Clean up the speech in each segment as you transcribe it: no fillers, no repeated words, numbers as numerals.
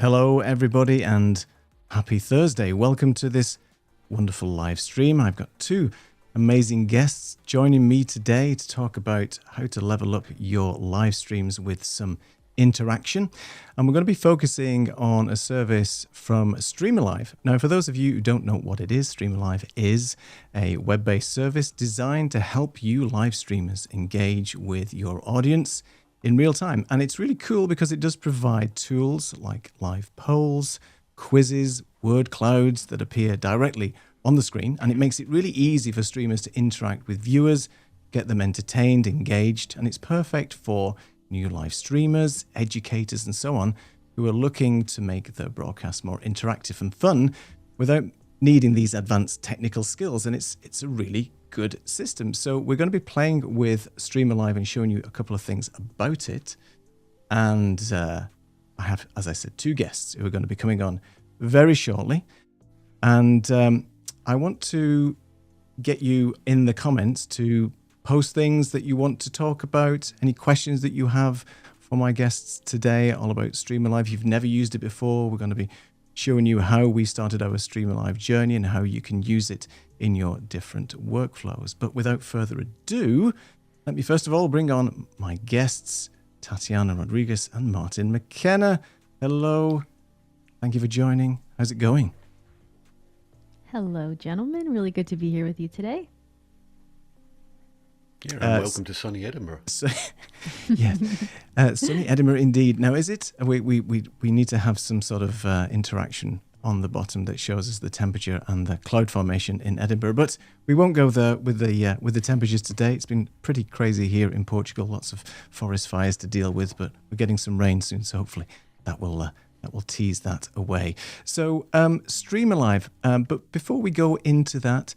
Hello, everybody, and happy Thursday. Welcome to this wonderful live stream. I've got two amazing guests joining me today to talk about how to level up your live streams with some interaction. And we're going to be focusing on a service from Streamalive. Now, for those of you who don't know what it is, Streamalive is a web-based service designed to help you live streamers engage with your audience in real time. And it's really cool because it does provide tools like live polls, quizzes, word clouds that appear directly on the screen. And it makes it really easy for streamers to interact with viewers, get them entertained, engaged. And it's perfect for new live streamers, educators, and so on, who are looking to make their broadcast more interactive and fun without needing these advanced technical skills. And it's a really good system. So we're going to be playing with Streamalive and showing you a couple of things about it. And I have, as I said, two guests who are going to be coming on very shortly. And I want to get you in the comments to post things that you want to talk about, any questions that you have for my guests today, all about Streamalive. If you've never used it before, we're going to be showing you how we started our Streamalive journey and how you can use it in your different workflows. But without further ado, let me first of all bring on my guests, Tatiana Rodriguez and Martin McKenna. Hello. Thank you for joining. How's it going? Hello, gentlemen. Really good to be here with you today. Yeah, and welcome to sunny Edinburgh. Yes, sunny Edinburgh indeed. Now, is it? We need to have some sort of interaction on the bottom that shows us the temperature and the cloud formation in Edinburgh. But we won't go there with the temperatures today. It's been pretty crazy here in Portugal. Lots of forest fires to deal with, but we're getting some rain soon, so hopefully that will tease that away. So Streamalive. But before we go into that,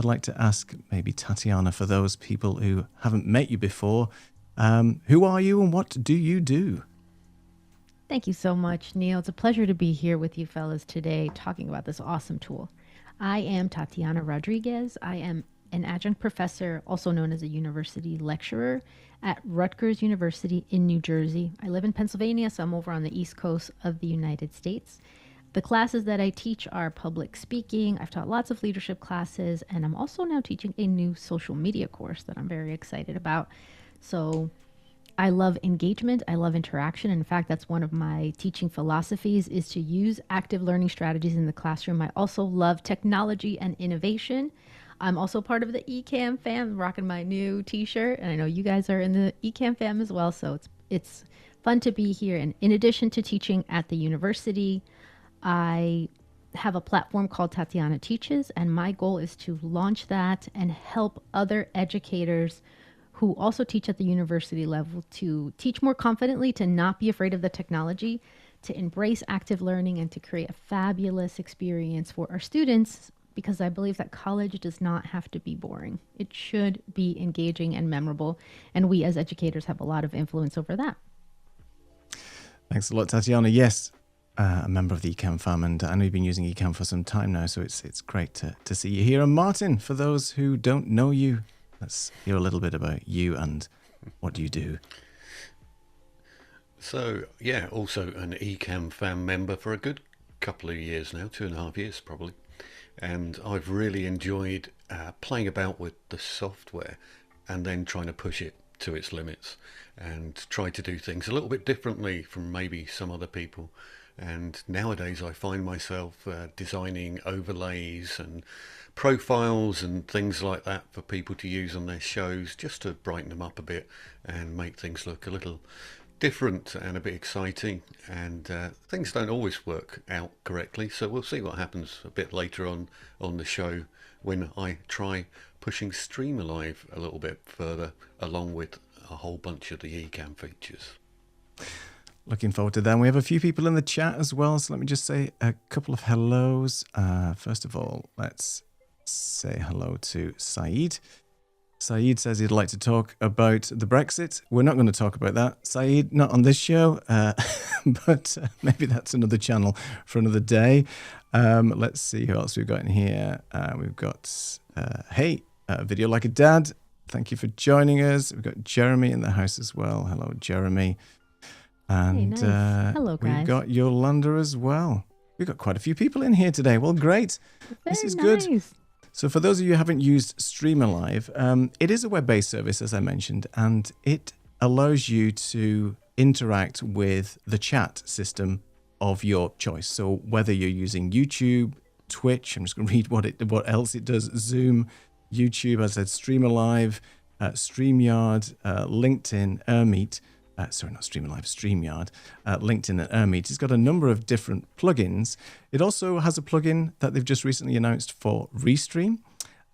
I'd like to ask maybe Tatiana, for those people who haven't met you before, who are you and what do you do? Thank you so much, Neil. It's a pleasure to be here with you fellas today talking about this awesome tool. I am Tatiana Rodriguez. I am an adjunct professor, also known as a university lecturer at Rutgers University in New Jersey. I live in Pennsylvania, so I'm over on the East Coast of the United States. The classes that I teach are public speaking. I've taught lots of leadership classes, and I'm also now teaching a new social media course that I'm very excited about. So I love engagement. I love interaction. In fact, that's one of my teaching philosophies, is to use active learning strategies in the classroom. I also love technology and innovation. I'm also part of the Ecamm fam, rocking my new t-shirt. And I know you guys are in the Ecamm fam as well. So it's fun to be here. And in addition to teaching at the university, I have a platform called Tatiana Teaches, and my goal is to launch that and help other educators who also teach at the university level to teach more confidently, to not be afraid of the technology, to embrace active learning, and to create a fabulous experience for our students, because I believe that college does not have to be boring. It should be engaging and memorable, and we as educators have a lot of influence over that. Thanks a lot, Tatiana. Yes. A member of the Ecamm fam, and I know you've been using Ecamm for some time now, so it's great to see you here. And Martin, for those who don't know you, let's hear a little bit about you and what do you do. So, yeah, also an Ecamm fam member for a good couple of years now, 2.5 years probably. And I've really enjoyed playing about with the software and then trying to push it to its limits and try to do things a little bit differently from maybe some other people. And nowadays I find myself designing overlays and profiles and things like that for people to use on their shows, just to brighten them up a bit and make things look a little different and a bit exciting. And things don't always work out correctly, so we'll see what happens a bit later on the show when I try pushing Streamalive a little bit further, along with a whole bunch of the Ecamm features. Looking forward to that. And we have a few people in the chat as well, so let me just say a couple of hellos. First of all, let's say hello to Saeed. Saeed says he'd like to talk about the Brexit. We're not going to talk about that, Saeed, not on this show, but maybe that's another channel for another day. Let's see who else we've got in here. We've got, Video Like a Dad. Thank you for joining us. We've got Jeremy in the house as well. Hello, Jeremy. Hey, And nice. Hello, we've guys. got Yolanda as well. We've got quite a few people in here today. Well, great. This Very is good. nice. So for those of you who haven't used Streamalive, it is a web-based service, as I mentioned, and it allows you to interact with the chat system of your choice. So whether you're using YouTube, Twitch, I'm just going to read what else it does, Zoom, YouTube, as I said, Streamalive, StreamYard, LinkedIn, Meet. Sorry, not Streamalive, StreamYard, LinkedIn and Meet. It's got a number of different plugins. It also has a plugin that they've just recently announced for Restream,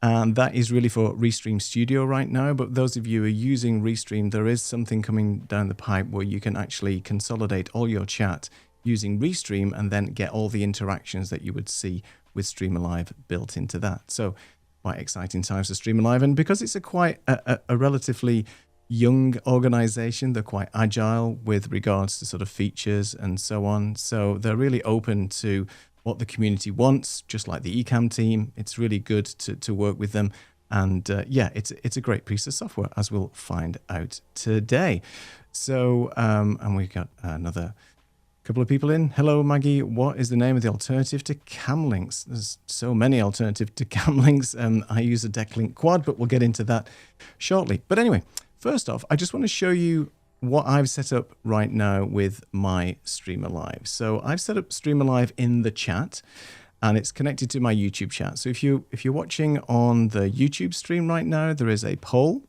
and that is really for Restream Studio right now. But those of you who are using Restream, there is something coming down the pipe where you can actually consolidate all your chat using Restream and then get all the interactions that you would see with Streamalive built into that. So quite exciting times for Streamalive. And because it's a relatively young organization, they're quite agile with regards to sort of features and so on. So they're really open to what the community wants, just like the Ecamm team. It's really good to work with them. And it's a great piece of software, as we'll find out today. So, and we've got another couple of people in. Hello, Maggie. What is the name of the alternative to cam links? There's so many alternatives to cam links. I use a Decklink Quad, but we'll get into that shortly. But anyway, first off, I just want to show you what I've set up right now with my Streamalive. So I've set up Streamalive in the chat, and it's connected to my YouTube chat. So if you're watching on the YouTube stream right now, there is a poll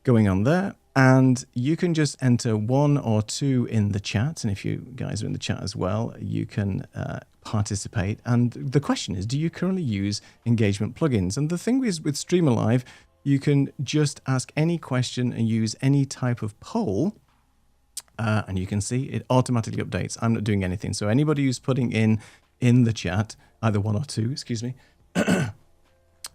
going on there, and you can just enter 1 or 2 in the chat. And if you guys are in the chat as well, you can participate. And the question is, do you currently use engagement plugins? And the thing is with Streamalive, you can just ask any question and use any type of poll. And you can see it automatically updates. I'm not doing anything. So anybody who's putting in the chat, either 1 or 2, excuse me,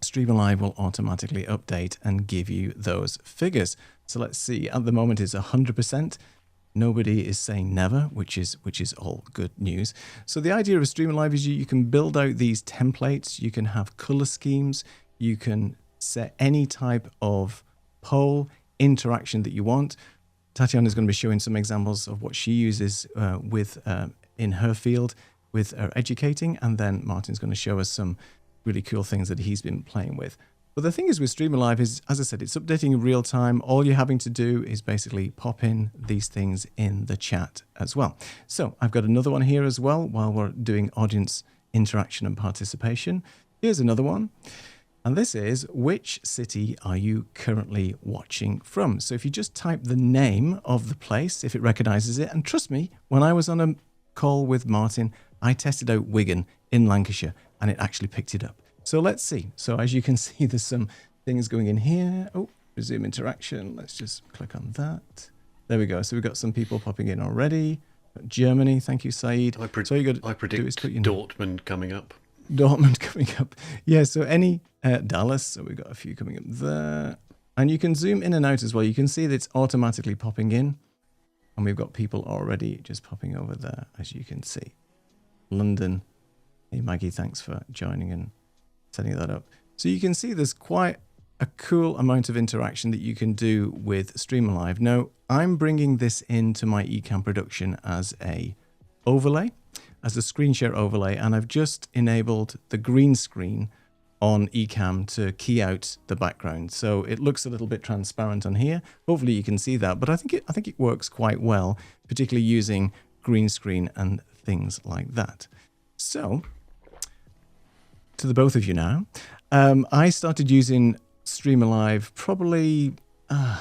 Streamalive will automatically update and give you those figures. So let's see. At the moment, it's 100%. Nobody is saying never, which is all good news. So the idea of Streamalive is you can build out these templates. You can have color schemes. You can set any type of poll interaction that you want. Tatiana is going to be showing some examples of what she uses in her field with her educating, and then Martin's going to show us some really cool things that he's been playing with. But the thing is with Streamalive is, as I said, it's updating in real time. All you're having to do is basically pop in these things in the chat as well. So I've got another one here as well while we're doing audience interaction and participation. Here's another one. And this is, which city are you currently watching from? So if you just type the name of the place, if it recognizes it, and trust me, when I was on a call with Martin, I tested out Wigan in Lancashire, and it actually picked it up. So let's see. So as you can see, there's some things going in here. Oh, resume interaction. Let's just click on that. There we go. So we've got some people popping in already. Germany, thank you, Saeed. I predict Dortmund coming up. Dortmund coming up. Yeah, so any Dallas, so we've got a few coming up there. And you can zoom in and out as well. You can see that it's automatically popping in. And we've got people already just popping over there, as you can see. London. Hey, Maggie, thanks for joining and setting that up. So you can see there's quite a cool amount of interaction that you can do with Streamalive. Now, I'm bringing this into my Ecamm production as a overlay, as a screen share overlay, and I've just enabled the green screen on Ecamm to key out the background. So it looks a little bit transparent on here. Hopefully you can see that, but I think it works quite well, particularly using green screen and things like that. So to the both of you now, I started using Streamalive probably, I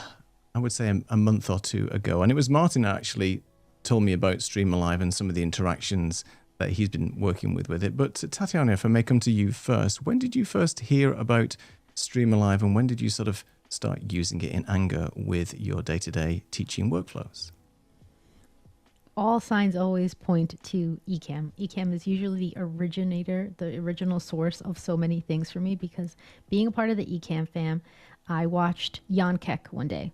would say a month or 2 ago. And it was Martin who actually told me about Streamalive and some of the interactions that he's been working with it. But Tatiana, if I may come to you first, when did you first hear about Streamalive and when did you sort of start using it in anger with your day-to-day teaching workflows? All signs always point to Ecamm. Ecamm is usually the originator, the original source of so many things for me, because being a part of the Ecamm fam, I watched Jan Keck one day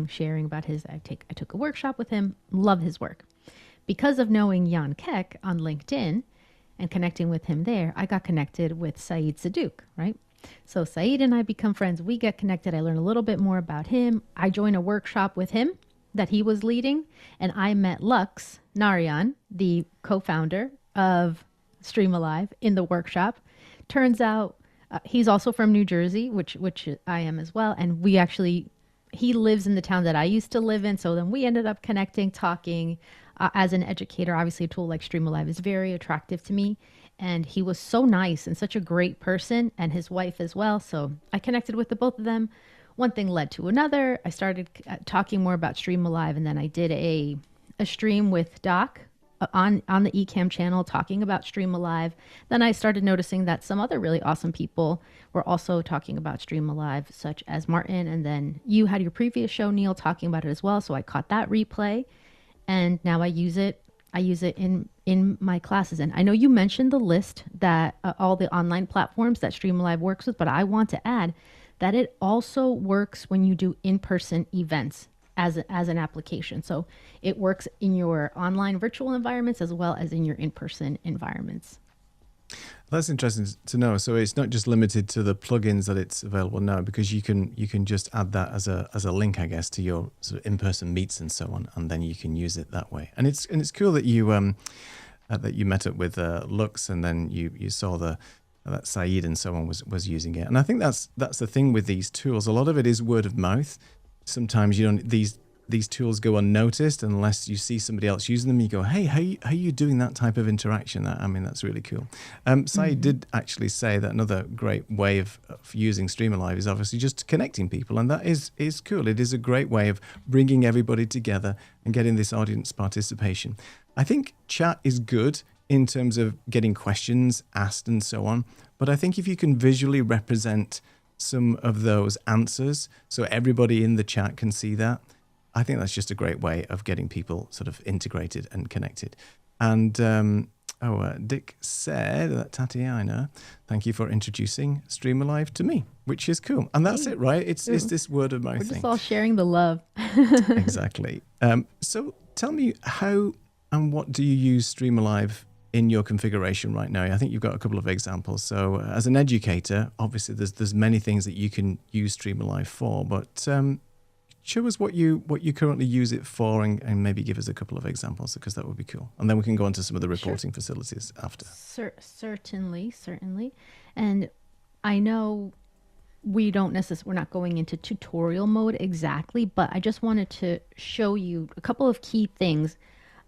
sharing about I took a workshop with him, love his work. Because of knowing Jan Keck on LinkedIn and connecting with him there, I got connected with Saeed Sadouk, right? So Saeed and I become friends. We get connected. I learn a little bit more about him. I join a workshop with him. that he was leading. And I met Lux Narayan, the co-founder of Streamalive, in the workshop. Turns out he's also from New Jersey, which I am as well. And he lives in the town that I used to live in. So then we ended up connecting, talking. As an educator, obviously a tool like Streamalive is very attractive to me. And he was so nice and such a great person, and his wife as well. So I connected with the both of them. One thing led to another. I started talking more about Streamalive, and then I did a stream with Doc on the Ecamm channel talking about Streamalive. Then I started noticing that some other really awesome people were also talking about Streamalive, such as Martin, and then you had your previous show, Neil, talking about it as well. So I caught that replay, and now I use it in my classes. And I know you mentioned the list that all the online platforms that Streamalive works with, but I want to add that it also works when you do in-person events as an application. So it works in your online virtual environments as well as in your in-person environments. That's interesting to know. So it's not just limited to the plugins that it's available now, because you can just add that as a link, I guess, to your sort of in-person meets and so on, and then you can use it that way. And it's cool that you met up with Lux, and then you saw that Saeed and so on was using it. And I think that's the thing with these tools. A lot of it is word of mouth. Sometimes these tools go unnoticed unless you see somebody else using them. You go, hey, how are you doing that type of interaction? I mean, that's really cool. Saeed did actually say that another great way of using Streamalive is obviously just connecting people, and that is cool. It is a great way of bringing everybody together and getting this audience participation. I think chat is good in terms of getting questions asked and so on, but I think if you can visually represent some of those answers so everybody in the chat can see that, I think that's just a great way of getting people sort of integrated and connected. And Dick said that, Tatiana, thank you for introducing Streamalive to me, which is cool. And that's it, right? It's this word of mouth thing. We're just all sharing the love. Exactly. So tell me, how and what do you use Streamalive in your configuration right now? I think you've got a couple of examples. So as an educator, obviously there's many things that you can use Streamalive for, but show us what you currently use it for, and maybe give us a couple of examples, because that would be cool. And then we can go into some of the reporting facilities after. Certainly. And I know we're not going into tutorial mode exactly, but I just wanted to show you a couple of key things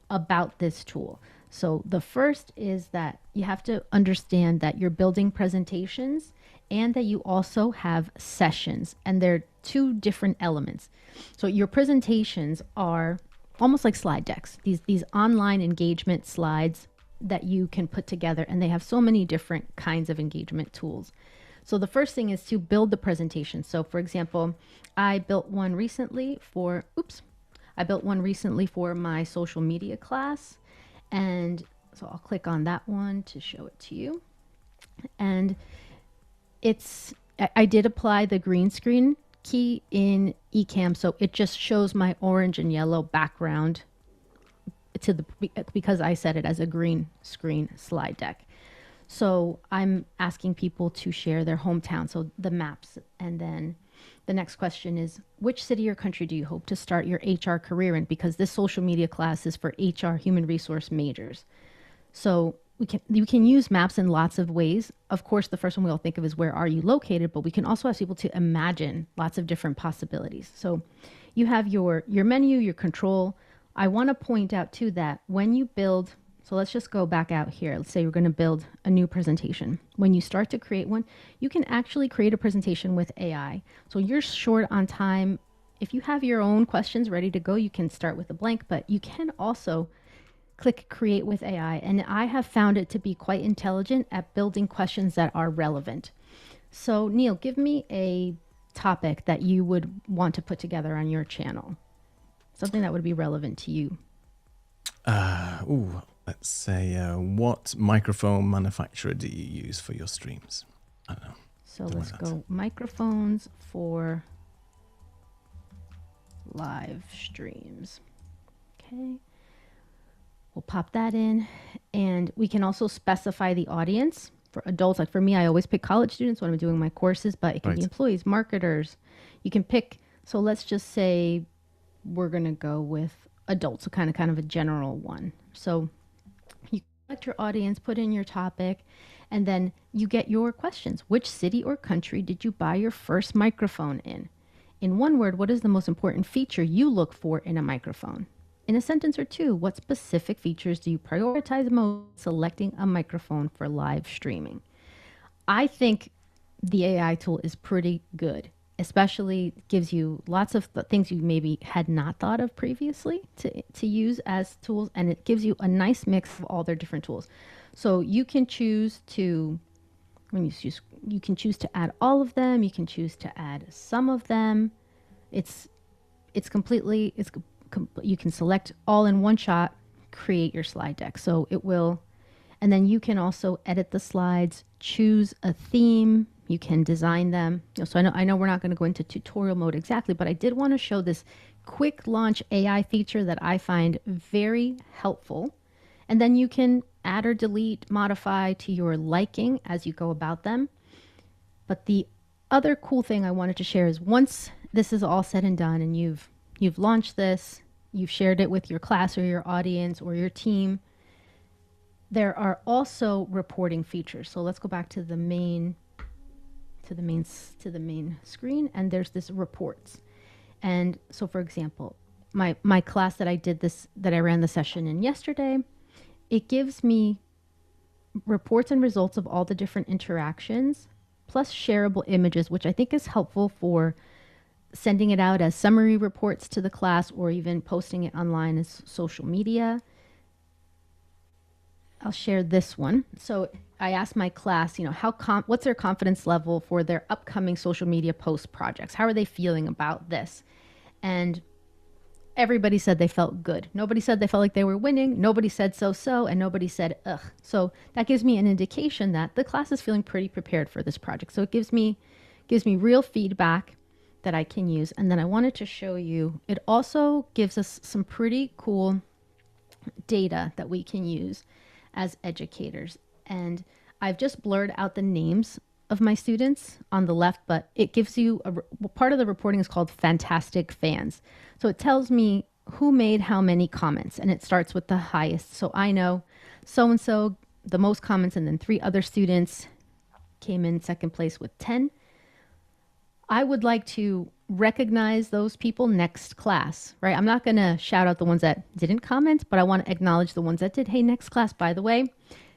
about this tool. So the first is that you have to understand that you're building presentations and that you also have sessions, and they're two different elements. So your presentations are almost like slide decks, these online engagement slides that you can put together, and they have so many different kinds of engagement tools. So the first thing is to build the presentation. So for example, I built one recently for my social media class. And so I'll click on that one to show it to you. And I did apply the green screen key in Ecamm, so it just shows my orange and yellow background because I set it as a green screen slide deck. So I'm asking people to share their hometown, so the maps. And then the next question is, which city or country do you hope to start your HR career in? Because this social media class is for HR human resource majors. So you can use maps in lots of ways. Of course, the first one we all think of is, where are you located? But we can also ask people to imagine lots of different possibilities. So you have your menu, your control. I want to point out too that when you build, so let's just go back out here. Let's say you're going to build a new presentation. When you start to create one, you can actually create a presentation with AI. So you're short on time. If you have your own questions ready to go, you can start with a blank, but you can also click create with AI. And I have found it to be quite intelligent at building questions that are relevant. So Neil, give me a topic that you would want to put together on your channel. Something that would be relevant to you. Let's say, what microphone manufacturer do you use for your streams? I don't know. So let's go microphones for live streams. Okay. We'll pop that in, and we can also specify the audience for adults. Like for me, I always pick college students when I'm doing my courses, but it can be employees, marketers. You can pick, so let's just say we're going to go with adults, so kind of a general one. So you select your audience, put in your topic, and then you get your questions. Which city or country did you buy your first microphone in? In one word, what is the most important feature you look for in a microphone? In a sentence or two, what specific features do you prioritize most selecting a microphone for live streaming? I think the AI tool is pretty good, especially gives you lots of things you maybe had not thought of previously to use as tools, and it gives you a nice mix of all their different tools. So you can choose to, when you choose, you can choose to add all of them, you can choose to add some of them. You can select all in one shot, create your slide deck. So it will, and then you can also edit the slides, choose a theme, you can design them. So I know we're not going to go into tutorial mode exactly, but I did want to show this quick launch AI feature that I find very helpful. And then you can add or delete, modify to your liking as you go about them. But the other cool thing I wanted to share is once this is all said and done and you've launched this, you've shared it with your class or your audience or your team, there are also reporting features. So let's go back to the main screen, and there's this reports. And so for example, my class that I ran the session in yesterday, it gives me reports and results of all the different interactions, plus shareable images, which I think is helpful for sending it out as summary reports to the class or even posting it online as social media. I'll share this one. So I asked my class, what's their confidence level for their upcoming social media post projects? How are they feeling about this? And everybody said they felt good. Nobody said they felt like they were winning. Nobody said so, and nobody said ugh. So that gives me an indication that the class is feeling pretty prepared for this project. So it gives me real feedback that I can use. And then I wanted to show you, it also gives us some pretty cool data that we can use as educators. And I've just blurred out the names of my students on the left, but it gives you part of the reporting is called Fantastic Fans. So it tells me who made how many comments, and it starts with the highest. So I know so-and-so, the most comments, and then 3 other students came in second place with 10. I would like to recognize those people next class, right? I'm not going to shout out the ones that didn't comment, but I want to acknowledge the ones that did. Hey, next class, by the way,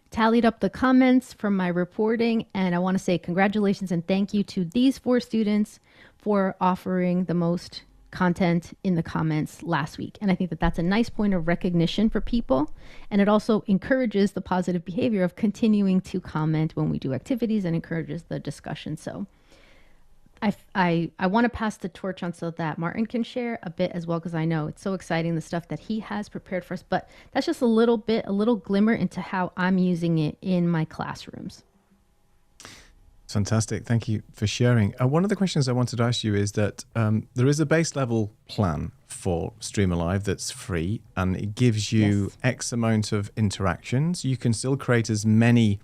tallied up the comments from my reporting, and I want to say congratulations and thank you to these 4 students for offering the most content in the comments last week. And I think that that's a nice point of recognition for people. And it also encourages the positive behavior of continuing to comment when we do activities and encourages the discussion. So I want to pass the torch on so that Martin can share a bit as well, because I know it's so exciting, the stuff that he has prepared for us. But that's just a little glimmer into how I'm using it in my classrooms. Fantastic. Thank you for sharing. One of the questions I wanted to ask you is that there is a base level plan for Streamalive that's free, and it gives you X amount of interactions. You can still create as many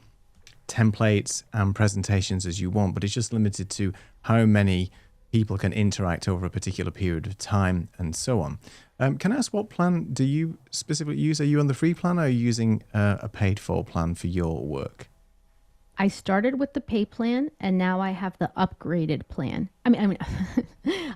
templates and presentations as you want, but it's just limited to how many people can interact over a particular period of time and so on. Can I ask, what plan do you specifically use? Are you on the free plan, or are you using a paid for plan for your work? I started with the pay plan, and now I have the upgraded plan.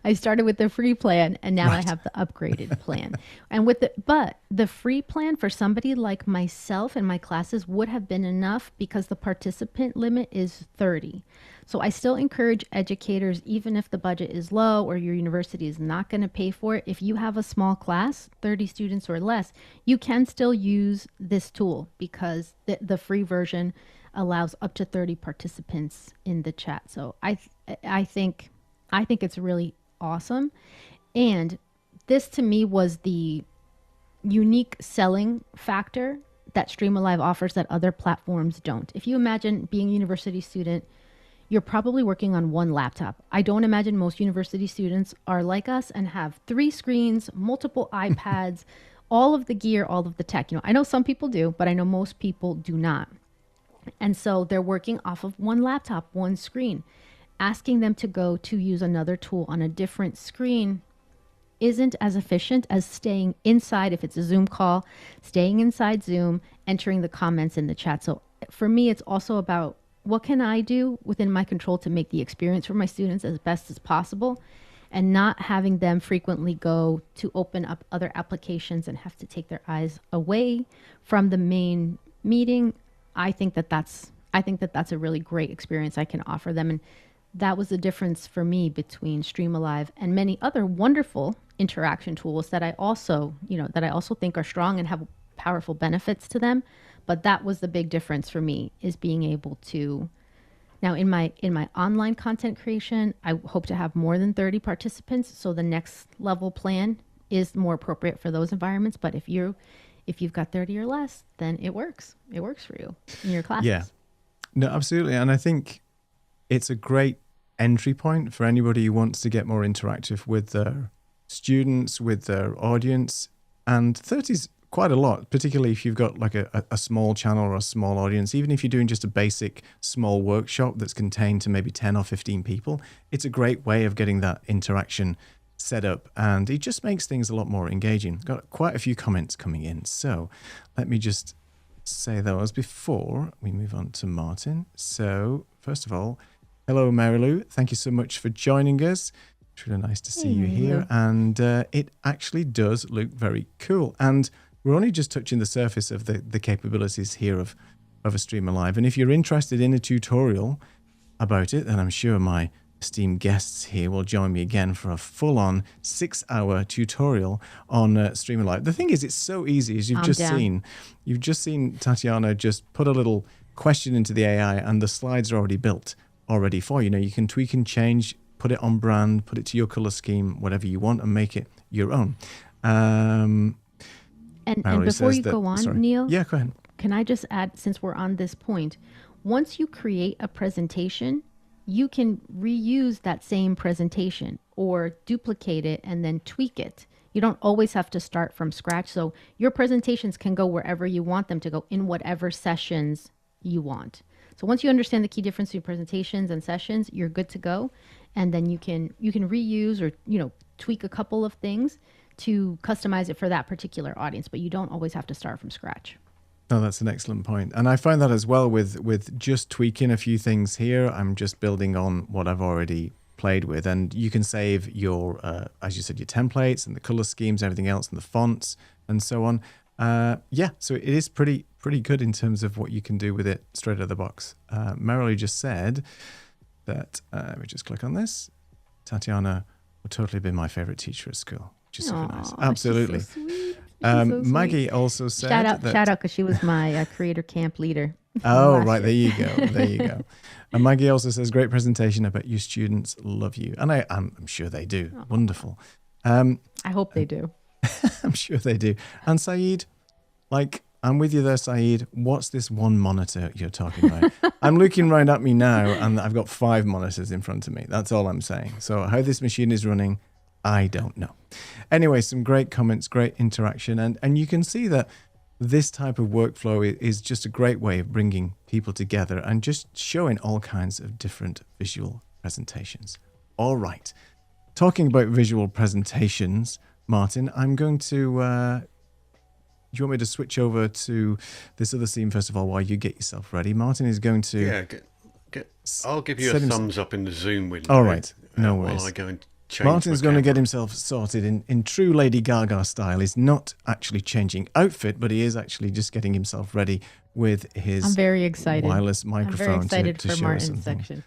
I started with the free plan, and now I have the upgraded plan. And but the free plan for somebody like myself and my classes would have been enough because the participant limit is 30. So I still encourage educators, even if the budget is low or your university is not going to pay for it, if you have a small class, 30 students or less, you can still use this tool because the free version allows up to 30 participants in the chat. So I think it's really awesome. And this to me was the unique selling factor that Streamalive offers that other platforms don't. If you imagine being a university student, you're probably working on one laptop. I don't imagine most university students are like us and have 3 screens, multiple iPads, all of the gear, all of the tech. I know some people do, but I know most people do not. And so they're working off of one laptop, one screen. Asking them to go to use another tool on a different screen isn't as efficient as staying inside, if it's a Zoom call, staying inside Zoom, entering the comments in the chat. So for me, it's also about what can I do within my control to make the experience for my students as best as possible, and not having them frequently go to open up other applications and have to take their eyes away from the main meeting. I think that that's a really great experience I can offer them. And that was the difference for me between Streamalive and many other wonderful interaction tools that I also think are strong and have powerful benefits to them. But that was the big difference for me, is being able to, now in my online content creation, I hope to have more than 30 participants. So the next level plan is more appropriate for those environments. But if you've got 30 or less, then it works. It works for you in your classes. Yeah, no, absolutely. And I think it's a great entry point for anybody who wants to get more interactive with their students, with their audience. And 30 is quite a lot, particularly if you've got like a small channel or a small audience. Even if you're doing just a basic small workshop that's contained to maybe 10 or 15 people, it's a great way of getting that interaction set up, and it just makes things a lot more engaging. Got quite a few comments coming in, so let me just say those before we move on to Martin. So first of all, hello Marilou, thank you so much for joining us. It's really nice to see you here, and it actually does look very cool. And we're only just touching the surface of the capabilities here of a Streamalive. And if you're interested in a tutorial about it, then I'm sure my esteemed guests here will join me again for a full-on 6-hour tutorial on Streamalive. The thing is, it's so easy, as you've just seen Tatiana just put a little question into the AI, and the slides are already built already for you. Now you can tweak and change, put it on brand, put it to your color scheme, whatever you want, and make it your own. And before you go on, Neil, yeah, go ahead. Can I just add, since we're on this point, once you create a presentation, you can reuse that same presentation or duplicate it and then tweak it. You don't always have to start from scratch. So your presentations can go wherever you want them to go, in whatever sessions you want. So once you understand the key difference between presentations and sessions, you're good to go. And then you can reuse or tweak a couple of things to customize it for that particular audience, but you don't always have to start from scratch. No, that's an excellent point. And I find that as well with just tweaking a few things here. I'm just building on what I've already played with. And you can save your, as you said, your templates and the color schemes, everything else, and the fonts and so on. So it is pretty good in terms of what you can do with it straight out of the box. Marilee just said that, let me just click on this. Tatiana would totally be my favorite teacher at school, which is super nice. Absolutely. So sweet. Maggie also said shout out because she was my creator camp leader. Oh, right. There you go. And Maggie also says, great presentation. I bet your students love you. And I'm sure they do. Oh. Wonderful. I hope they do. I'm sure they do. And Saeed, I'm with you there, Saeed. What's this one monitor you're talking about? I'm looking right at me now, and I've got 5 monitors in front of me. That's all I'm saying. So how this machine is running, I don't know. Anyway, some great comments, great interaction. And you can see that this type of workflow is just a great way of bringing people together and just showing all kinds of different visual presentations. All right. Talking about visual presentations, Martin, I'm going to... do you want me to switch over to this other scene first of all while you get yourself ready? Martin is going to... Yeah, I'll give you a thumbs up in the Zoom window. All right, no worries. While I go and change Martin's going to get himself sorted in true Lady Gaga style. He's not actually changing outfit, but he is actually just getting himself ready with his I'm very excited. Wireless microphone. I'm very excited to for show Martin's section.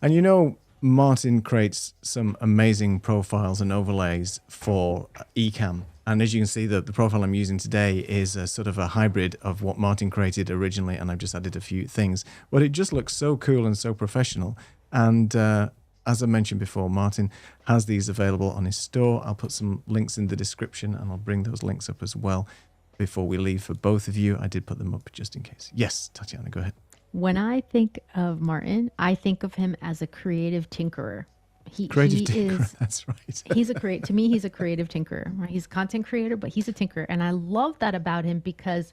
And Martin creates some amazing profiles and overlays for Ecamm. And as you can see, the profile I'm using today is a sort of a hybrid of what Martin created originally, and I've just added a few things. But it just looks so cool and so professional. And as I mentioned before, Martin has these available on his store. I'll put some links in the description, and I'll bring those links up as well before we leave for both of you. I did put them up just in case. Yes, Tatiana, go ahead. When I think of Martin, I think of him as a creative tinkerer. Creative tinkerer, that's right. To me, he's a creative tinkerer. Right? He's a content creator, but he's a tinkerer, and I love that about him because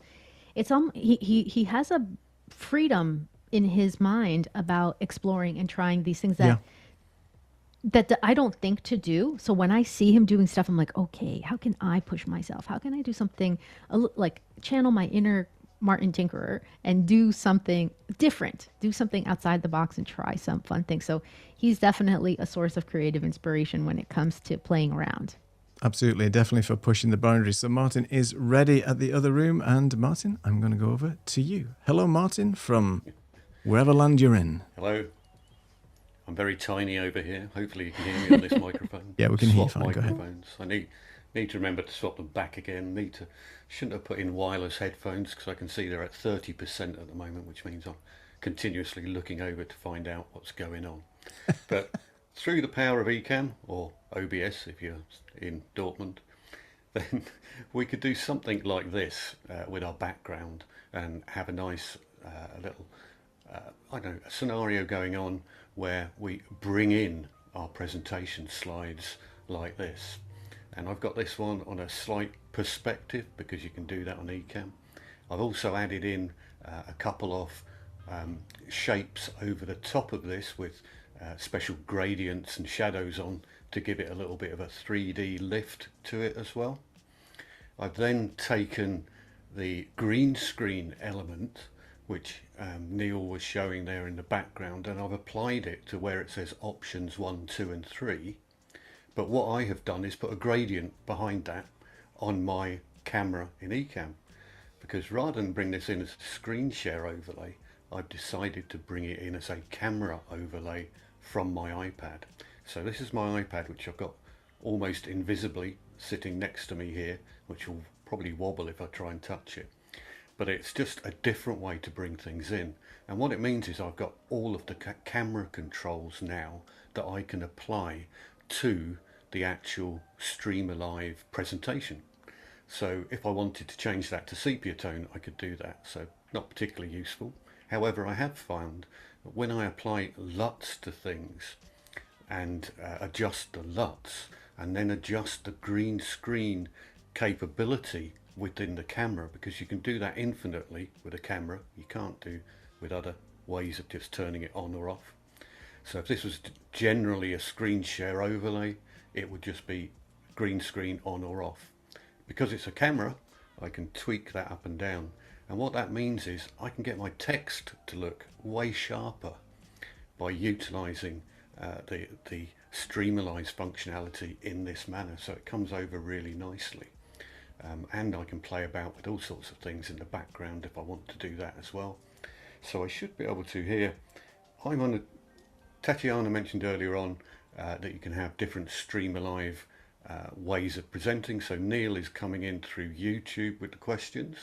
it's he has a freedom in his mind about exploring and trying these things that that I don't think to do. So when I see him doing stuff, I'm like, okay, how can I push myself? How can I do something like channel my inner Martin Tinkerer and do something different, do something outside the box and try some fun things. So he's definitely a source of creative inspiration when it comes to playing around. Absolutely, definitely for pushing the boundaries. So Martin is ready at the other room. And Martin, I'm going to go over to you. Hello, Martin, from wherever land you're in. Hello. I'm very tiny over here. Hopefully you can hear me on this microphone. Yeah, we can hear you Swap fine. Go ahead. microphones. I need to remember to swap them back again. Shouldn't have put in wireless headphones because I can see they're at 30% at the moment, which means I'm continuously looking over to find out what's going on. But through the power of Ecamm, or OBS if you're in Dortmund, then we could do something like this with our background and have a nice little, I don't know, a scenario going on where we bring in our presentation slides like this. And I've got this one on a slight perspective because you can do that on Ecamm. I've also added in a couple of shapes over the top of this with special gradients and shadows on to give it a little bit of a 3D lift to it as well. I've then taken the green screen element, which Neil was showing there in the background, and I've applied it to where it says options 1, 2 and 3. But what I have done is put a gradient behind that on my camera in Ecamm, because rather than bring this in as a screen share overlay, I've decided to bring it in as a camera overlay from my iPad. So this is my iPad, which I've got almost invisibly sitting next to me here, which will probably wobble if I try and touch it. But it's just a different way to bring things in. And what it means is I've got all of the camera controls now that I can apply to the actual Streamalive presentation. So if I wanted to change that to sepia tone, I could do that. So not particularly useful. However, I have found that when I apply LUTs to things and adjust the LUTs and then adjust the green screen capability within the camera, because you can do that infinitely with a camera, you can't do with other ways of just turning it on or off. So if this was generally a screen share overlay, it would just be green screen on or off. Because it's a camera, I can tweak that up and down, and what that means is I can get my text to look way sharper by utilizing the Streamalize functionality in this manner. So it comes over really nicely. And I can play about with all sorts of things in the background if I want to do that as well. So I should be able to here. I'm on a, Tatiana mentioned earlier on that you can have different Streamalive ways of presenting. So Neil is coming in through YouTube with the questions.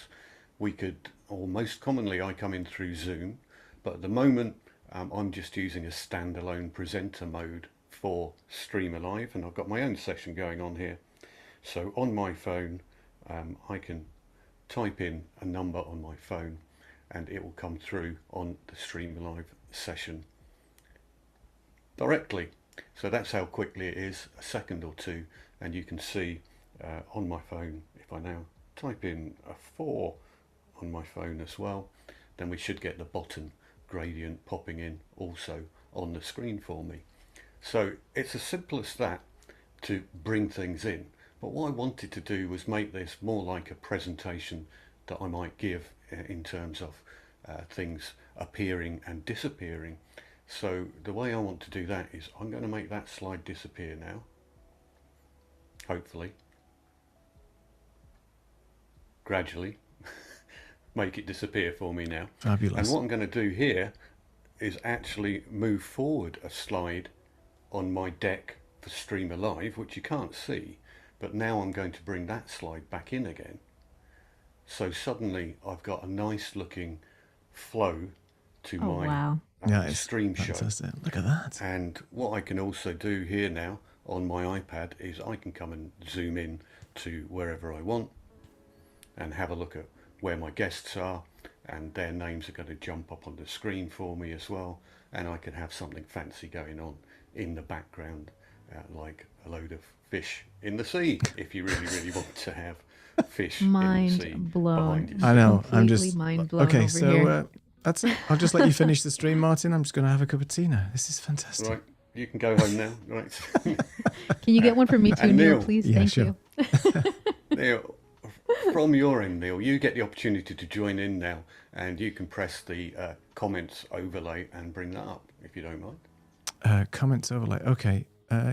We could, or most commonly I come in through Zoom, but at the moment I'm just using a standalone presenter mode for Streamalive, and I've got my own session going on here. So on my phone, I can type in a number on my phone and it will come through on the Streamalive session directly. So that's how quickly it is, a second or two, and you can see on my phone, if I now type in a 4 on my phone as well, then we should get the bottom gradient popping in also on the screen for me. So it's as simple as that to bring things in. But what I wanted to do was make this more like a presentation that I might give in terms of things appearing and disappearing. So the way I want to do that is I'm going to make that slide disappear now, hopefully, gradually make it disappear for me now. Fabulous. And what I'm going to do here is actually move forward a slide on my deck for Streamalive, which you can't see. But now I'm going to bring that slide back in again. So suddenly I've got a nice looking flow to my stream show. Look at that. And what I can also do here now on my iPad is I can come and zoom in to wherever I want and have a look at where my guests are, and their names are going to jump up on the screen for me as well. And I can have something fancy going on in the background, like a load of fish in the sea, if you really want to have fish in the sea behind you. I know, I'm just mind blown. Okay, over so that's it. I'll just let you finish the stream, Martin. I'm just going to have a cup of tea now. This is fantastic. Right. You can go home now. Right. Can you get one for me too, And Neil, Neil. please? Yeah, Thank sure. you. Neil, from your end, Neil, you get the opportunity to join in now, and you can press the comments overlay and bring that up if you don't mind. Comments overlay. Okay.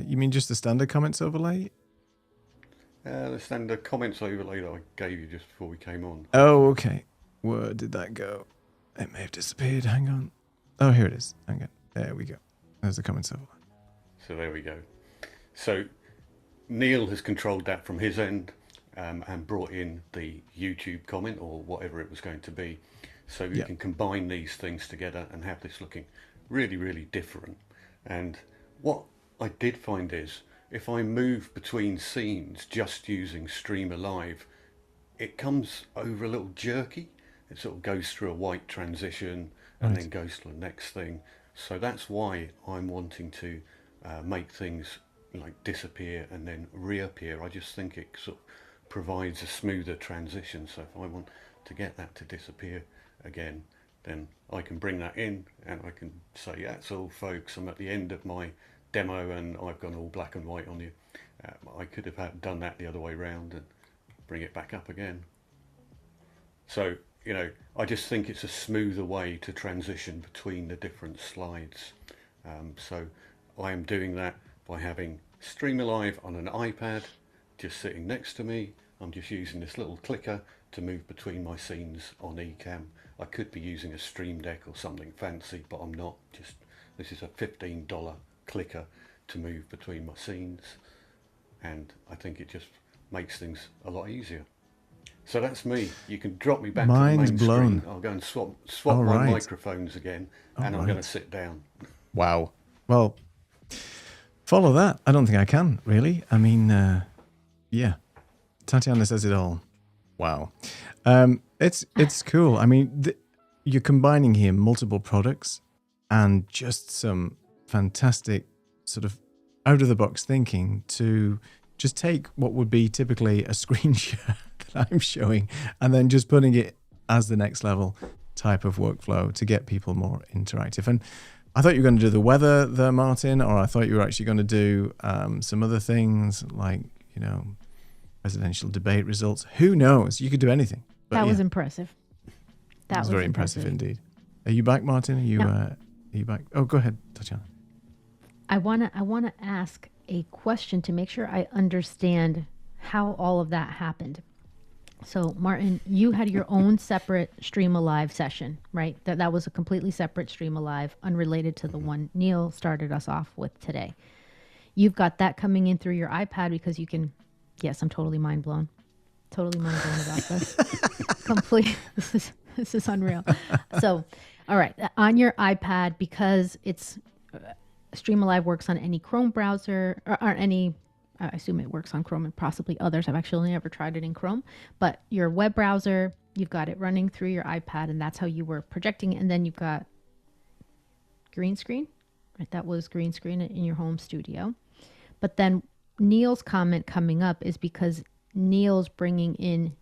You mean just the standard comments overlay? The standard comments overlay that I gave you just before we came on. Oh, okay. Where did that go? It may have disappeared. Hang on. Oh, here it is. Hang on. There we go. There's the comments overlay. So there we go. So Neil has controlled that from his end and brought in the YouTube comment or whatever it was going to be. So you can combine these things together and have this looking really, really different. And what I did find is if I move between scenes just using Streamalive, it comes over a little jerky. It sort of goes through a white transition and then goes to the next thing. So that's why I'm wanting to make things like disappear and then reappear. I just think it sort of provides a smoother transition. So if I want to get that to disappear again, then I can bring that in and I can say, that's all folks, I'm at the end of my demo and I've gone all black and white on you. I could have done that the other way around and bring it back up again. So, you know, I just think it's a smoother way to transition between the different slides. So I am doing that by having Streamalive on an iPad just sitting next to me. I'm just using this little clicker to move between my scenes on Ecamm. I could be using a Stream Deck or something fancy, but I'm not. Just this is a $15 clicker to move between my scenes, and I think it just makes things a lot easier. So that's me. You can drop me back to the main screen. I'll go and swap my microphones again, and I'm going to sit down. Wow. Well, follow that. I don't think I can, really. I mean, yeah. Tatiana says it all. Wow. It's cool. I mean, you're combining here multiple products and just some fantastic sort of out-of-the-box thinking to just take what would be typically a screen share that I'm showing and then just putting it as the next level type of workflow to get people more interactive. And I thought you were going to do the weather there, Martin, or I thought you were actually going to do some other things like, you know, presidential debate results. Who knows? You could do anything. But that was impressive. That was very impressive indeed. Are you back, Martin? Are you back? Oh, go ahead, Tatiana. I wanna ask a question to make sure I understand how all of that happened. So, Martin, you had your own separate Streamalive session, right? That was a completely separate Streamalive, unrelated to the one Neil started us off with today. You've got that coming in through your iPad because you can. Yes, I'm totally mind blown. Totally mind blown about this. This is unreal. So, all right, on your iPad, because it's Streamalive works on any Chrome browser or any. I assume it works on Chrome and possibly others. I've actually only ever tried it in Chrome, but your web browser, you've got it running through your iPad, and that's how you were projecting it. And then you've got green screen, right? That was green screen in your home studio. But then Neil's comment coming up is because Neil's bringing in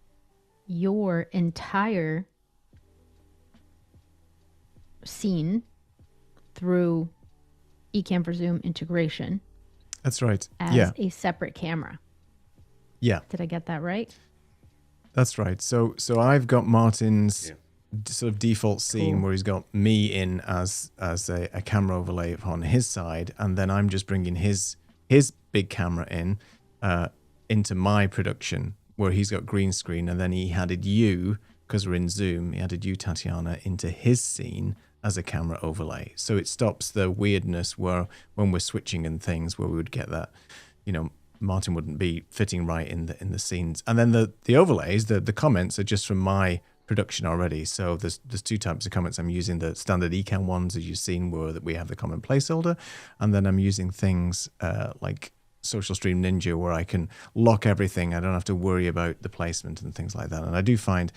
your entire scene through Ecamm for Zoom integration. That's right. As a separate camera. Yeah. Did I get that right? That's right. So I've got Martin's sort of default scene where he's got me in as a camera overlay on his side, and then I'm just bringing his big camera in into my production where he's got green screen, and then he added you, because we're in Zoom, he added you, Tatiana, into his scene as a camera overlay. So it stops the weirdness where when we're switching and things where we would get that, you know, Martin wouldn't be fitting right in the scenes. And then the overlays, the comments are just from my production already. So there's two types of comments. I'm using the standard Ecamm ones, as you've seen, where that we have the comment placeholder, and then I'm using things like Social Stream Ninja, where I can lock everything. I don't have to worry about the placement and things like that. And I do find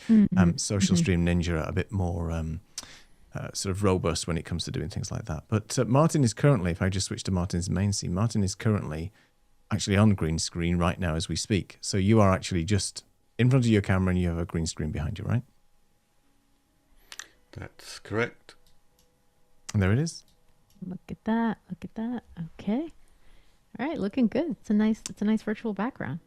Social Stream Ninja a bit more sort of robust when it comes to doing things like that. But Martin is currently, if I just switch to Martin's main scene, Martin is currently actually on green screen right now as we speak. So you are actually just in front of your camera and you have a green screen behind you, right? That's correct. And there it is. Look at that. Look at that. Okay. All right, looking good. It's a nice virtual background.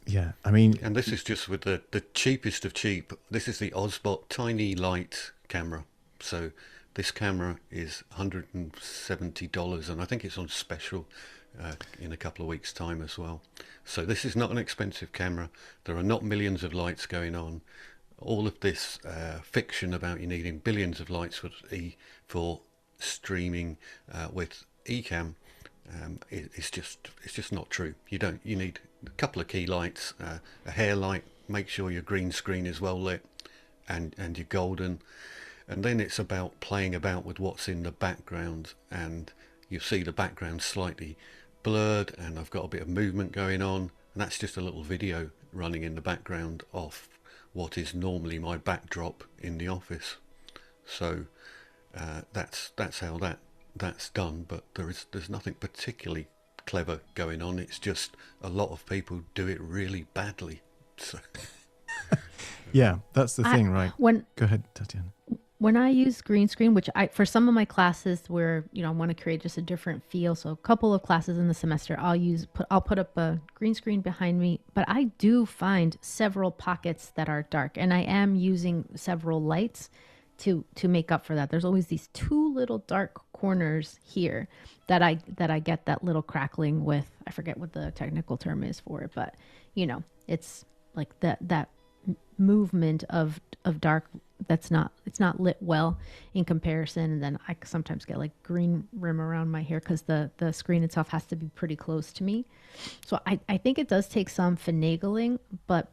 Yeah, I mean, And this is just with the cheapest of cheap. This is the Osbot Tiny Light camera. So this camera is $170, and I think it's on special in a couple of weeks' time as well. So this is not an expensive camera. There are not millions of lights going on. All of this fiction about you needing billions of lights for streaming with Ecamm it's just not true. You need a couple of key lights, a hair light, make sure your green screen is well lit, and you're golden. And then it's about playing about with what's in the background, and you see the background slightly blurred, and I've got a bit of movement going on, and that's just a little video running in the background of what is normally my backdrop in the office. So that's how that's done, but there's nothing particularly clever going on. It's just a lot of people do it really badly. So yeah, that's the thing, right? When Go ahead, Tatiana. when I use green screen, which for some of my classes where I want to create just a different feel, so a couple of classes in the semester, I'll put up a green screen behind me, but I do find several pockets that are dark, and I am using several lights to make up for that. There's always these two little dark corners here that I get that little crackling with. I forget what the technical term is for it, but it's like that movement of dark it's not lit well in comparison, and then I sometimes get like green rim around my hair because the screen itself has to be pretty close to me. So I think it does take some finagling, but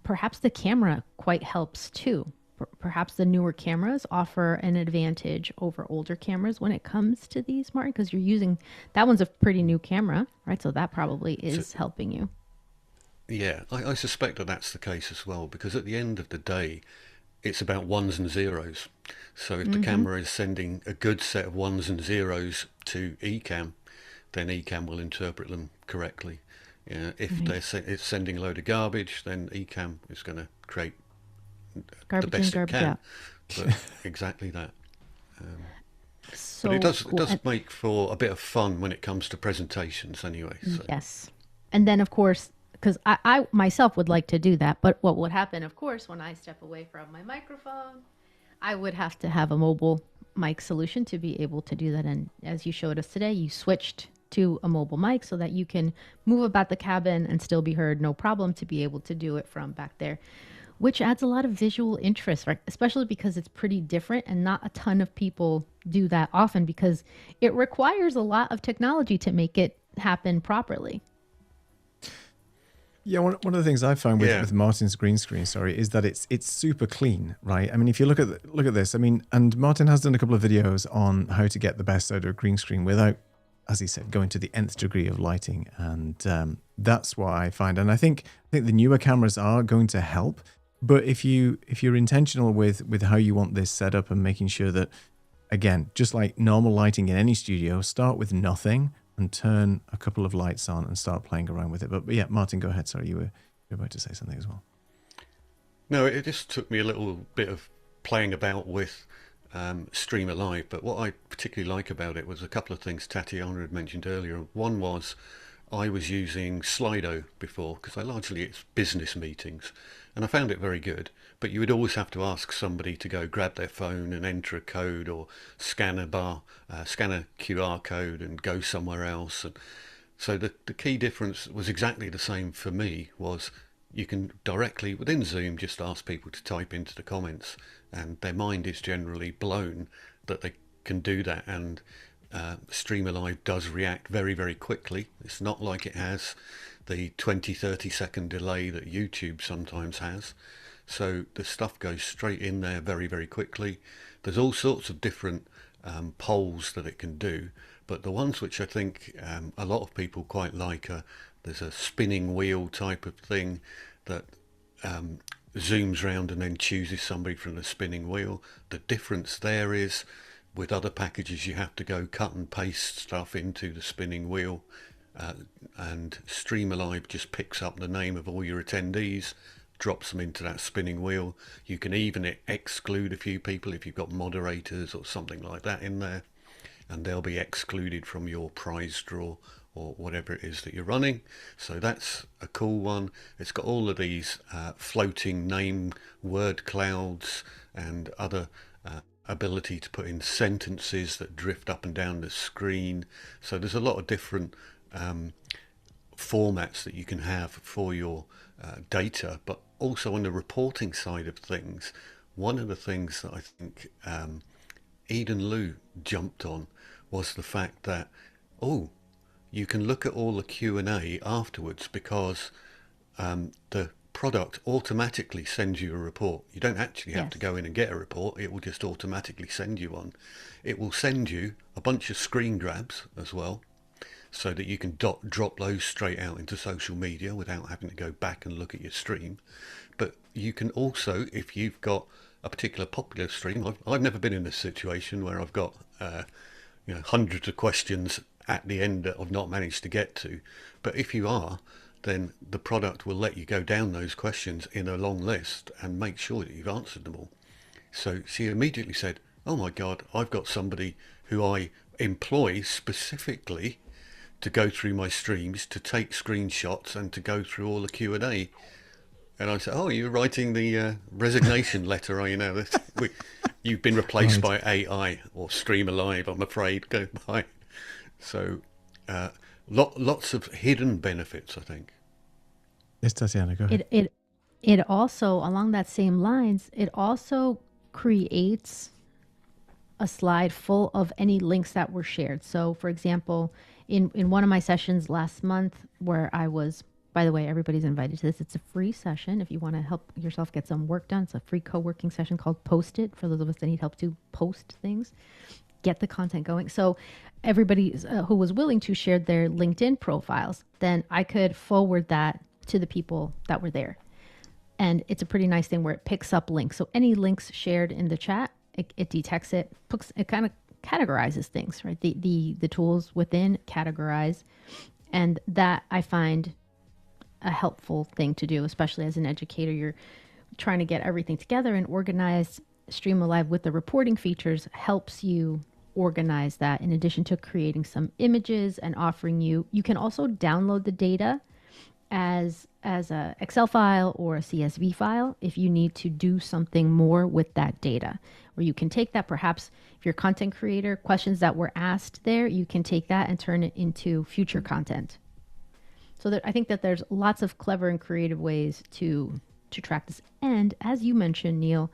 perhaps the camera quite helps too. Perhaps the newer cameras offer an advantage over older cameras when it comes to these, Martin, because you're using that one's a pretty new camera, right? So that probably is helping you. yeah, I suspect that that's the case as well, because at the end of the day, it's about ones and zeros. So if the camera is sending a good set of ones and zeros to Ecamm, then Ecamm will interpret them correctly. If it's sending a load of garbage, then Ecamm is going to create the Garbage in, best it garbage can. out. But exactly that. So But it does cool. make for a bit of fun when it comes to presentations anyway. So. Yes. And then, of course, because I myself would like to do that, but what would happen, of course, when I step away from my microphone, I would have to have a mobile mic solution to be able to do that. And as you showed us today, you switched to a mobile mic so that you can move about the cabin and still be heard, no problem, to be able to do it from back there, which adds a lot of visual interest, right? Especially because it's pretty different and not a ton of people do that often because it requires a lot of technology to make it happen properly. Yeah, one of the things I found with, Yeah. with Martin's green screen, is that it's super clean, right? I mean, if you look at this, I mean, and Martin has done a couple of videos on how to get the best out of a green screen without, as he said, going to the nth degree of lighting, and that's what I find. And I think the newer cameras are going to help, but if you're intentional with how you want this set up and making sure that, again, just like normal lighting in any studio, start with nothing and turn a couple of lights on and start playing around with it. But yeah, Martin, go ahead. Sorry, you were about to say something as well. No, it just took me a little bit of playing about with Streamalive, but what I particularly like about it was a couple of things Tatiana had mentioned earlier. One was I was using Slido before because it's business meetings, and I found it very good, but you would always have to ask somebody to go grab their phone and enter a code or scan a QR code and go somewhere else. And so the key difference was exactly the same for me, was you can directly within Zoom just ask people to type into the comments, and their mind is generally blown that they can do that. And Streamalive does react very, very quickly. It's not like it has the 20-30 second delay that YouTube sometimes has. So the stuff goes straight in there very, very quickly. There's all sorts of different polls that it can do, but the ones which I think a lot of people quite like are, there's a spinning wheel type of thing that zooms round and then chooses somebody from the spinning wheel. The difference there is with other packages you have to go cut and paste stuff into the spinning wheel, and Streamalive just picks up the name of all your attendees, drops them into that spinning wheel. You can even exclude a few people if you've got moderators or something like that in there, and they'll be excluded from your prize draw or whatever it is that you're running. So that's a cool one. It's got all of these floating name word clouds and other ability to put in sentences that drift up and down the screen. So there's a lot of different formats that you can have for your data. But also on the reporting side of things, one of the things that I think Eden Lou jumped on was the fact that, you can look at all the Q&A afterwards, because the product automatically sends you a report. You don't actually have to go in and get a report. It will just automatically send you one. It will send you a bunch of screen grabs as well, so that you can drop those straight out into social media without having to go back and look at your stream. But you can also, if you've got a particular popular stream, I've never been in this situation where I've got hundreds of questions at the end that I've not managed to get to. But if you are, then the product will let you go down those questions in a long list and make sure that you've answered them all. So she immediately said, oh my God, I've got somebody who I employ specifically to go through my streams, to take screenshots and to go through all the Q&A. And I said, you're writing the resignation letter, are you now? You've been replaced by AI or Streamalive, I'm afraid. Go bye. So lots of hidden benefits, I think. Yes, Tatiana, go ahead. It also, along that same lines, it also creates a slide full of any links that were shared. So, for example, in one of my sessions last month where I was, by the way, everybody's invited to this. It's a free session. If you want to help yourself get some work done, it's a free co-working session called Post It, for those of us that need help to post things, get the content going. So everybody who was willing to shared their LinkedIn profiles. Then I could forward that to the people that were there. And it's a pretty nice thing where it picks up links. So any links shared in the chat, it detects it, it kind of categorizes things, right? The tools within categorize. And that I find a helpful thing to do, especially as an educator. You're trying to get everything together and organize. Streamalive with the reporting features helps you organize that, in addition to creating some images and offering you can also download the data as a Excel file or a CSV file if you need to do something more with that data, where you can take that, perhaps if you're a content creator, questions that were asked there, you can take that and turn it into future content. So I think that there's lots of clever and creative ways to track this. And as you mentioned, Neil,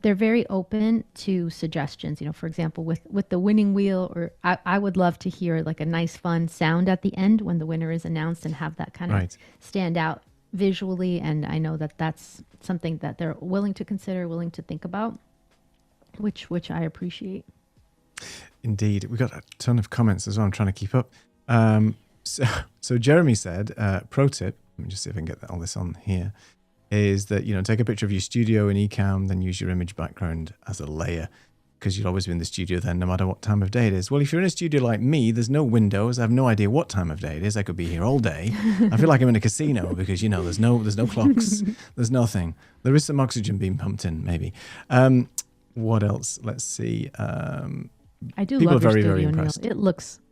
they're very open to suggestions. For example, with the winning wheel, or I would love to hear like a nice fun sound at the end when the winner is announced and have that kind of stand out visually. And I know that that's something that they're willing to consider, willing to think about, which I appreciate. Indeed. We got a ton of comments as well. I'm trying to keep up. So Jeremy said, pro tip, let me just see if I can get all this on here, is that, take a picture of your studio in Ecamm, then use your image background as a layer, because you'll always be in the studio then, no matter what time of day it is. Well, if you're in a studio like me, there's no windows. I have no idea what time of day it is. I could be here all day. I feel like I'm in a casino because, there's no clocks. There's nothing. There is some oxygen being pumped in, maybe. What else? Let's see. I do love your studio, Neil.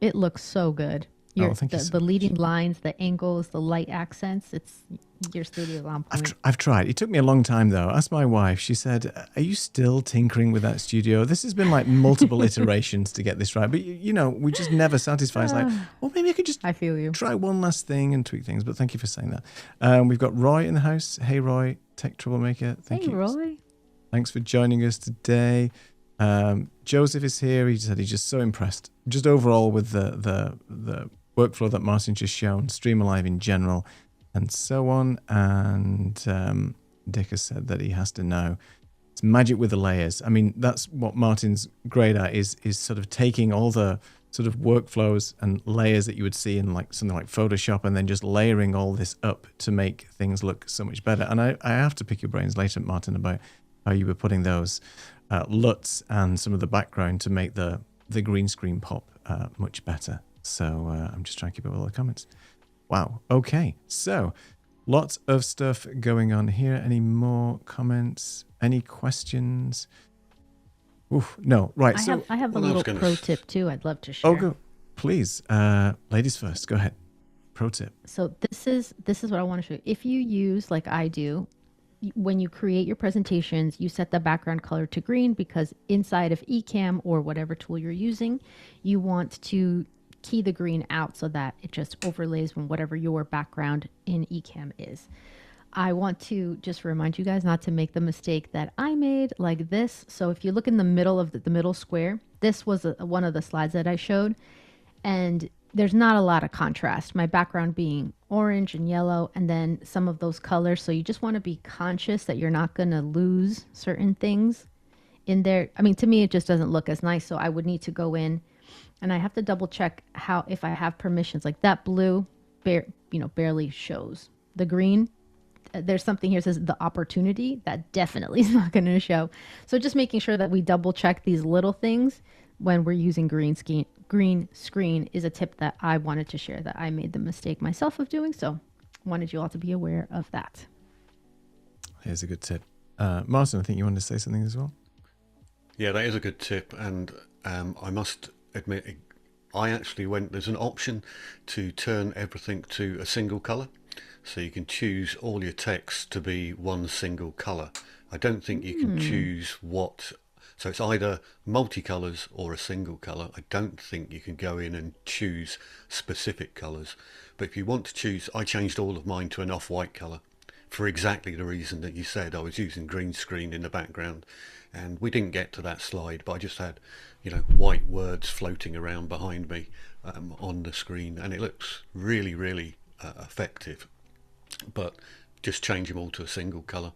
It looks so good. Thank you so the leading lines, the angles, the light accents, your studio on point. I've tried. It took me a long time, though. Asked my wife. She said, are you still tinkering with that studio? This has been like multiple iterations to get this right. But, we just never satisfy. It's like, well, maybe I could just try one last thing and tweak things. But thank you for saying that. We've got Roy in the house. Hey, Roy, tech troublemaker. Thank you. Hey, Roy. Thanks for joining us today. Joseph is here. He said he's just so impressed, just overall with the workflow that Martin's just shown, Streamalive in general, and so on. And Dick has said that he has to know. It's magic with the layers. I mean, that's what Martin's great at, is sort of taking all the sort of workflows and layers that you would see in like something like Photoshop, and then just layering all this up to make things look so much better. And I have to pick your brains later, Martin, about how you were putting those LUTs and some of the background to make the green screen pop much better. So I'm just trying to keep up with all the comments. Wow. Okay. So lots of stuff going on here. Any more comments? Any questions? Oof, no, right. I have a little pro tip too I'd love to share. Oh, go. Please. Ladies first. Go ahead. Pro tip. So this is what I want to show you. If you use, like I do, when you create your presentations, you set the background color to green because inside of Ecamm or whatever tool you're using, you want to key the green out so that it just overlays from whatever your background in Ecamm is. I want to just remind you guys not to make the mistake that I made like this. So if you look in the middle of the middle square, this was one of the slides that I showed, and there's not a lot of contrast. My background being orange and yellow, and then some of those colors. So you just want to be conscious that you're not going to lose certain things in there. I mean, to me, it just doesn't look as nice. So I would need to go in and I have to double check if I have permissions. Like that blue, barely shows. The green, there's something here that says the opportunity that definitely is not going to show. So just making sure that we double check these little things when we're using green screen is a tip that I wanted to share that I made the mistake myself of doing. So wanted you all to be aware of that. Here's a good tip. Martin, I think you wanted to say something as well. Yeah, that is a good tip. And I must admit, I actually there's an option to turn everything to a single color. So you can choose all your text to be one single color. I don't think you can choose so it's either multicolors or a single color. I don't think you can go in and choose specific colors. But if you want to choose, I changed all of mine to an off-white color for exactly the reason that you said. I was using green screen in the background, and we didn't get to that slide, but I just had, white words floating around behind me on the screen, and it looks really, really effective. But just change them all to a single color.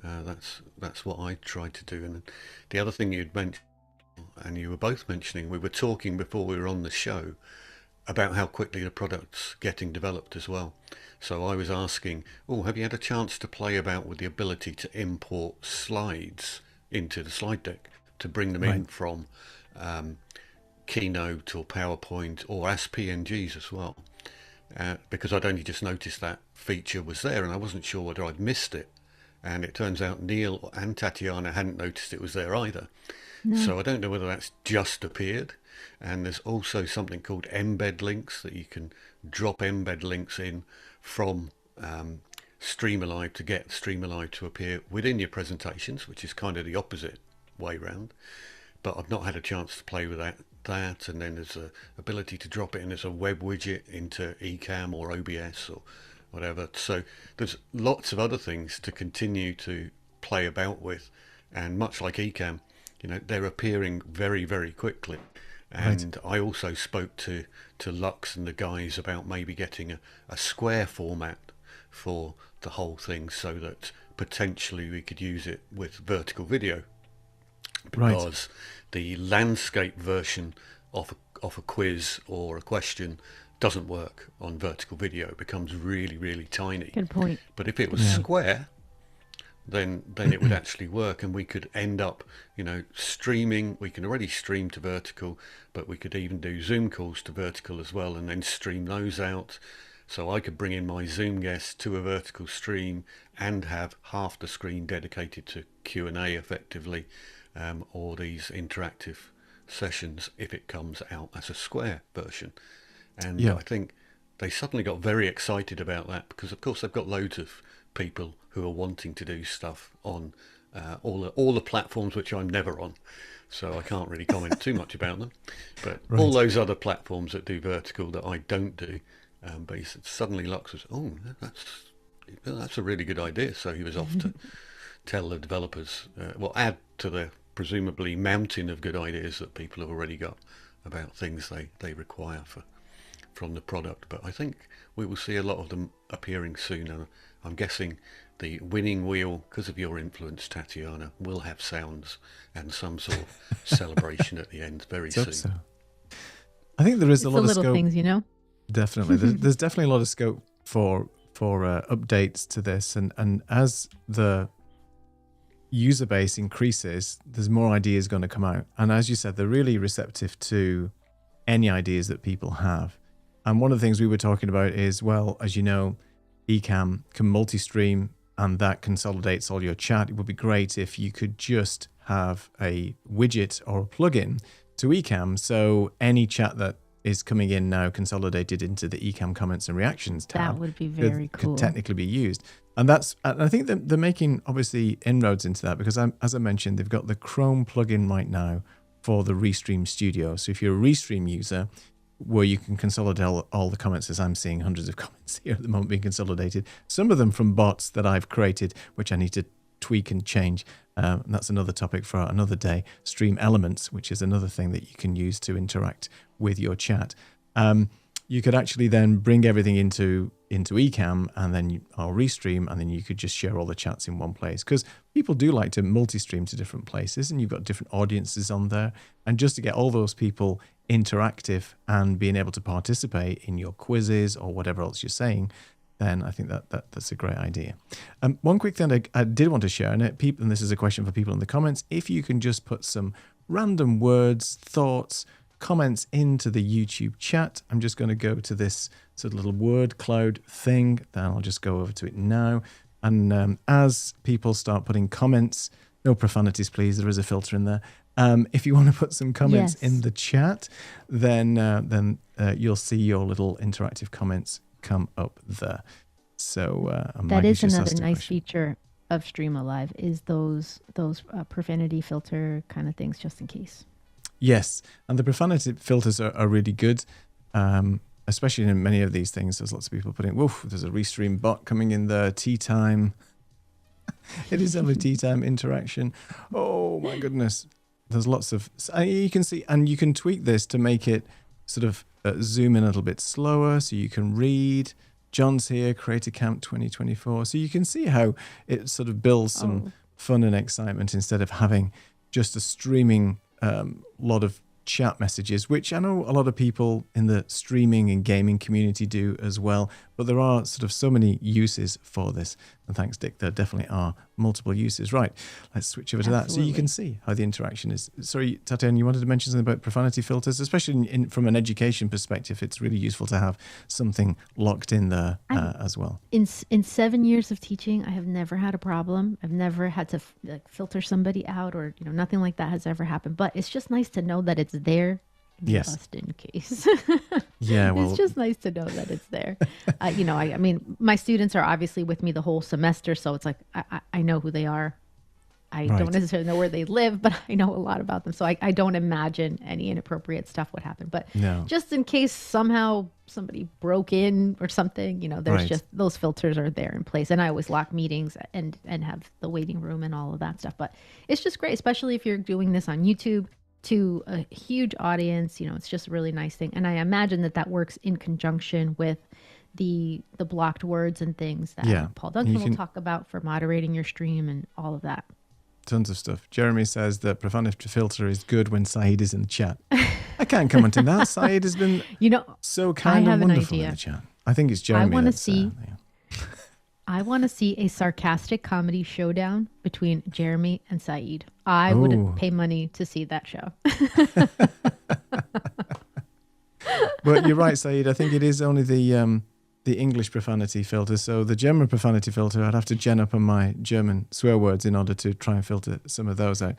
That's what I tried to do. And the other thing you'd mentioned, and you were both mentioning, we were talking before we were on the show about how quickly the product's getting developed as well. So I was asking, have you had a chance to play about with the ability to import slides into the slide deck, to bring them in from Keynote or PowerPoint or as PNGs as well? Because I'd only just noticed that feature was there and I wasn't sure whether I'd missed it. And it turns out Neil and Tatiana hadn't noticed it was there either. No. So I don't know whether that's just appeared. And there's also something called embed links that you can drop embed links in from Streamalive to get Streamalive to appear within your presentations, which is kind of the opposite way round. But I've not had a chance to play with that. And then there's a ability to drop it in as a web widget into Ecamm or OBS or whatever. So there's lots of other things to continue to play about with, and much like Ecamm, they're appearing very, very quickly. And I also spoke to Lux and the guys about maybe getting a square format for the whole thing, so that potentially we could use it with vertical video, because the landscape version of a quiz or a question doesn't work on vertical video. It becomes really, really tiny. Good point. But if it was square, then it would actually work, and we could end up, streaming. We can already stream to vertical, but we could even do Zoom calls to vertical as well, and then stream those out. So I could bring in my Zoom guests to a vertical stream and have half the screen dedicated to Q&A effectively, or these interactive sessions if it comes out as a square version. And I think they suddenly got very excited about that, because of course they've got loads of people who are wanting to do stuff on all the platforms which I'm never on, so I can't really comment too much about them. But all those other platforms that do vertical that I don't do, but he suddenly Lux was, that's a really good idea. So he was off to tell the developers, add to the presumably mountain of good ideas that people have already got about things they require from the product. But I think we will see a lot of them appearing soon, and I'm guessing the winning wheel, because of your influence, Tatiana, will have sounds and some sort of celebration at the end very soon. So. I think there is a lot of scope. Little things, Definitely. There's definitely a lot of scope for updates to this, and as the user base increases, there's more ideas going to come out. And as you said, they're really receptive to any ideas that people have. And one of the things we were talking about is, well, as you know, Ecamm can multi-stream, and that consolidates all your chat. It would be great if you could just have a widget or a plugin to Ecamm. So any chat that is coming in now consolidated into the Ecamm comments and reactions tab That would be very cool. could technically be used. And I think that they're making obviously inroads into that because as I mentioned, they've got the Chrome plugin right now for the Restream Studio. So if you're a Restream user, where you can consolidate all the comments, as I'm seeing hundreds of comments here at the moment being consolidated, some of them from bots that I've created, which I need to tweak and change. And that's another topic for another day. Stream Elements, which is another thing that you can use to interact with your chat. You could actually then bring everything into Ecamm and then I'll Restream, and then you could just share all the chats in one place, because people do like to multi-stream to different places and you've got different audiences on there. And just to get all those people interactive and being able to participate in your quizzes or whatever else you're saying, then I think that's a great idea. One quick thing I did want to share, and this is a question for people in the comments, if you can just put some random words, thoughts, comments into the YouTube chat. I'm just going to go to this sort of little word cloud thing. Then I'll just go over to it now. And as people start putting comments, no profanities, please. There is a filter in there. If you want to put some comments in the chat, then you'll see your little interactive comments come up there. So that is another nice feature of Streamalive, is those profanity filter kind of things, just in case. Yes, and the profanity filters are really good, especially in many of these things. There's lots of people putting, woof, there's a Restream bot coming in there, tea time. It is only tea time interaction. Oh my goodness. There's lots of, you can see, and you can tweak this to make it sort of zoom in a little bit slower so you can read. John's here, Creator Camp 2024. So you can see how it sort of builds some fun and excitement instead of having just a streaming lot of chat messages, which I know a lot of people in the streaming and gaming community do as well. But there are sort of so many uses for this. And thanks, Dick, there definitely are multiple uses. Right, let's switch over to that so you can see how the interaction is. Sorry, Tatiana, you wanted to mention something about profanity filters, especially from an education perspective. It's really useful to have something locked in there as well. In 7 years of teaching, I have never had a problem. I've never had to filter somebody out, or nothing like that has ever happened. But it's just nice to know that it's there. Yes. Just in case. Yeah, well, it's just nice to know that it's there. I mean, my students are obviously with me the whole semester, so it's like I know who they are. I don't necessarily know where they live, but I know a lot about them. So I don't imagine any inappropriate stuff would happen. But just in case somehow somebody broke in or something, there's just those filters are there in place. And I always lock meetings and have the waiting room and all of that stuff. But it's just great, especially if you're doing this on YouTube to a huge audience. It's just a really nice thing. And I imagine that works in conjunction with the blocked words and things that Paul Duncan will talk about for moderating your stream and all of that. Tons of stuff. Jeremy says that profanity filter is good when Saeed is in the chat. I can't comment on that. Saeed has been so kind and wonderful in the chat. I think it's Jeremy. I want to see a sarcastic comedy showdown between Jeremy and Saeed. I would pay money to see that show. But you're right, Saeed. I think it is only the English profanity filter. So the German profanity filter, I'd have to gen up on my German swear words in order to try and filter some of those out.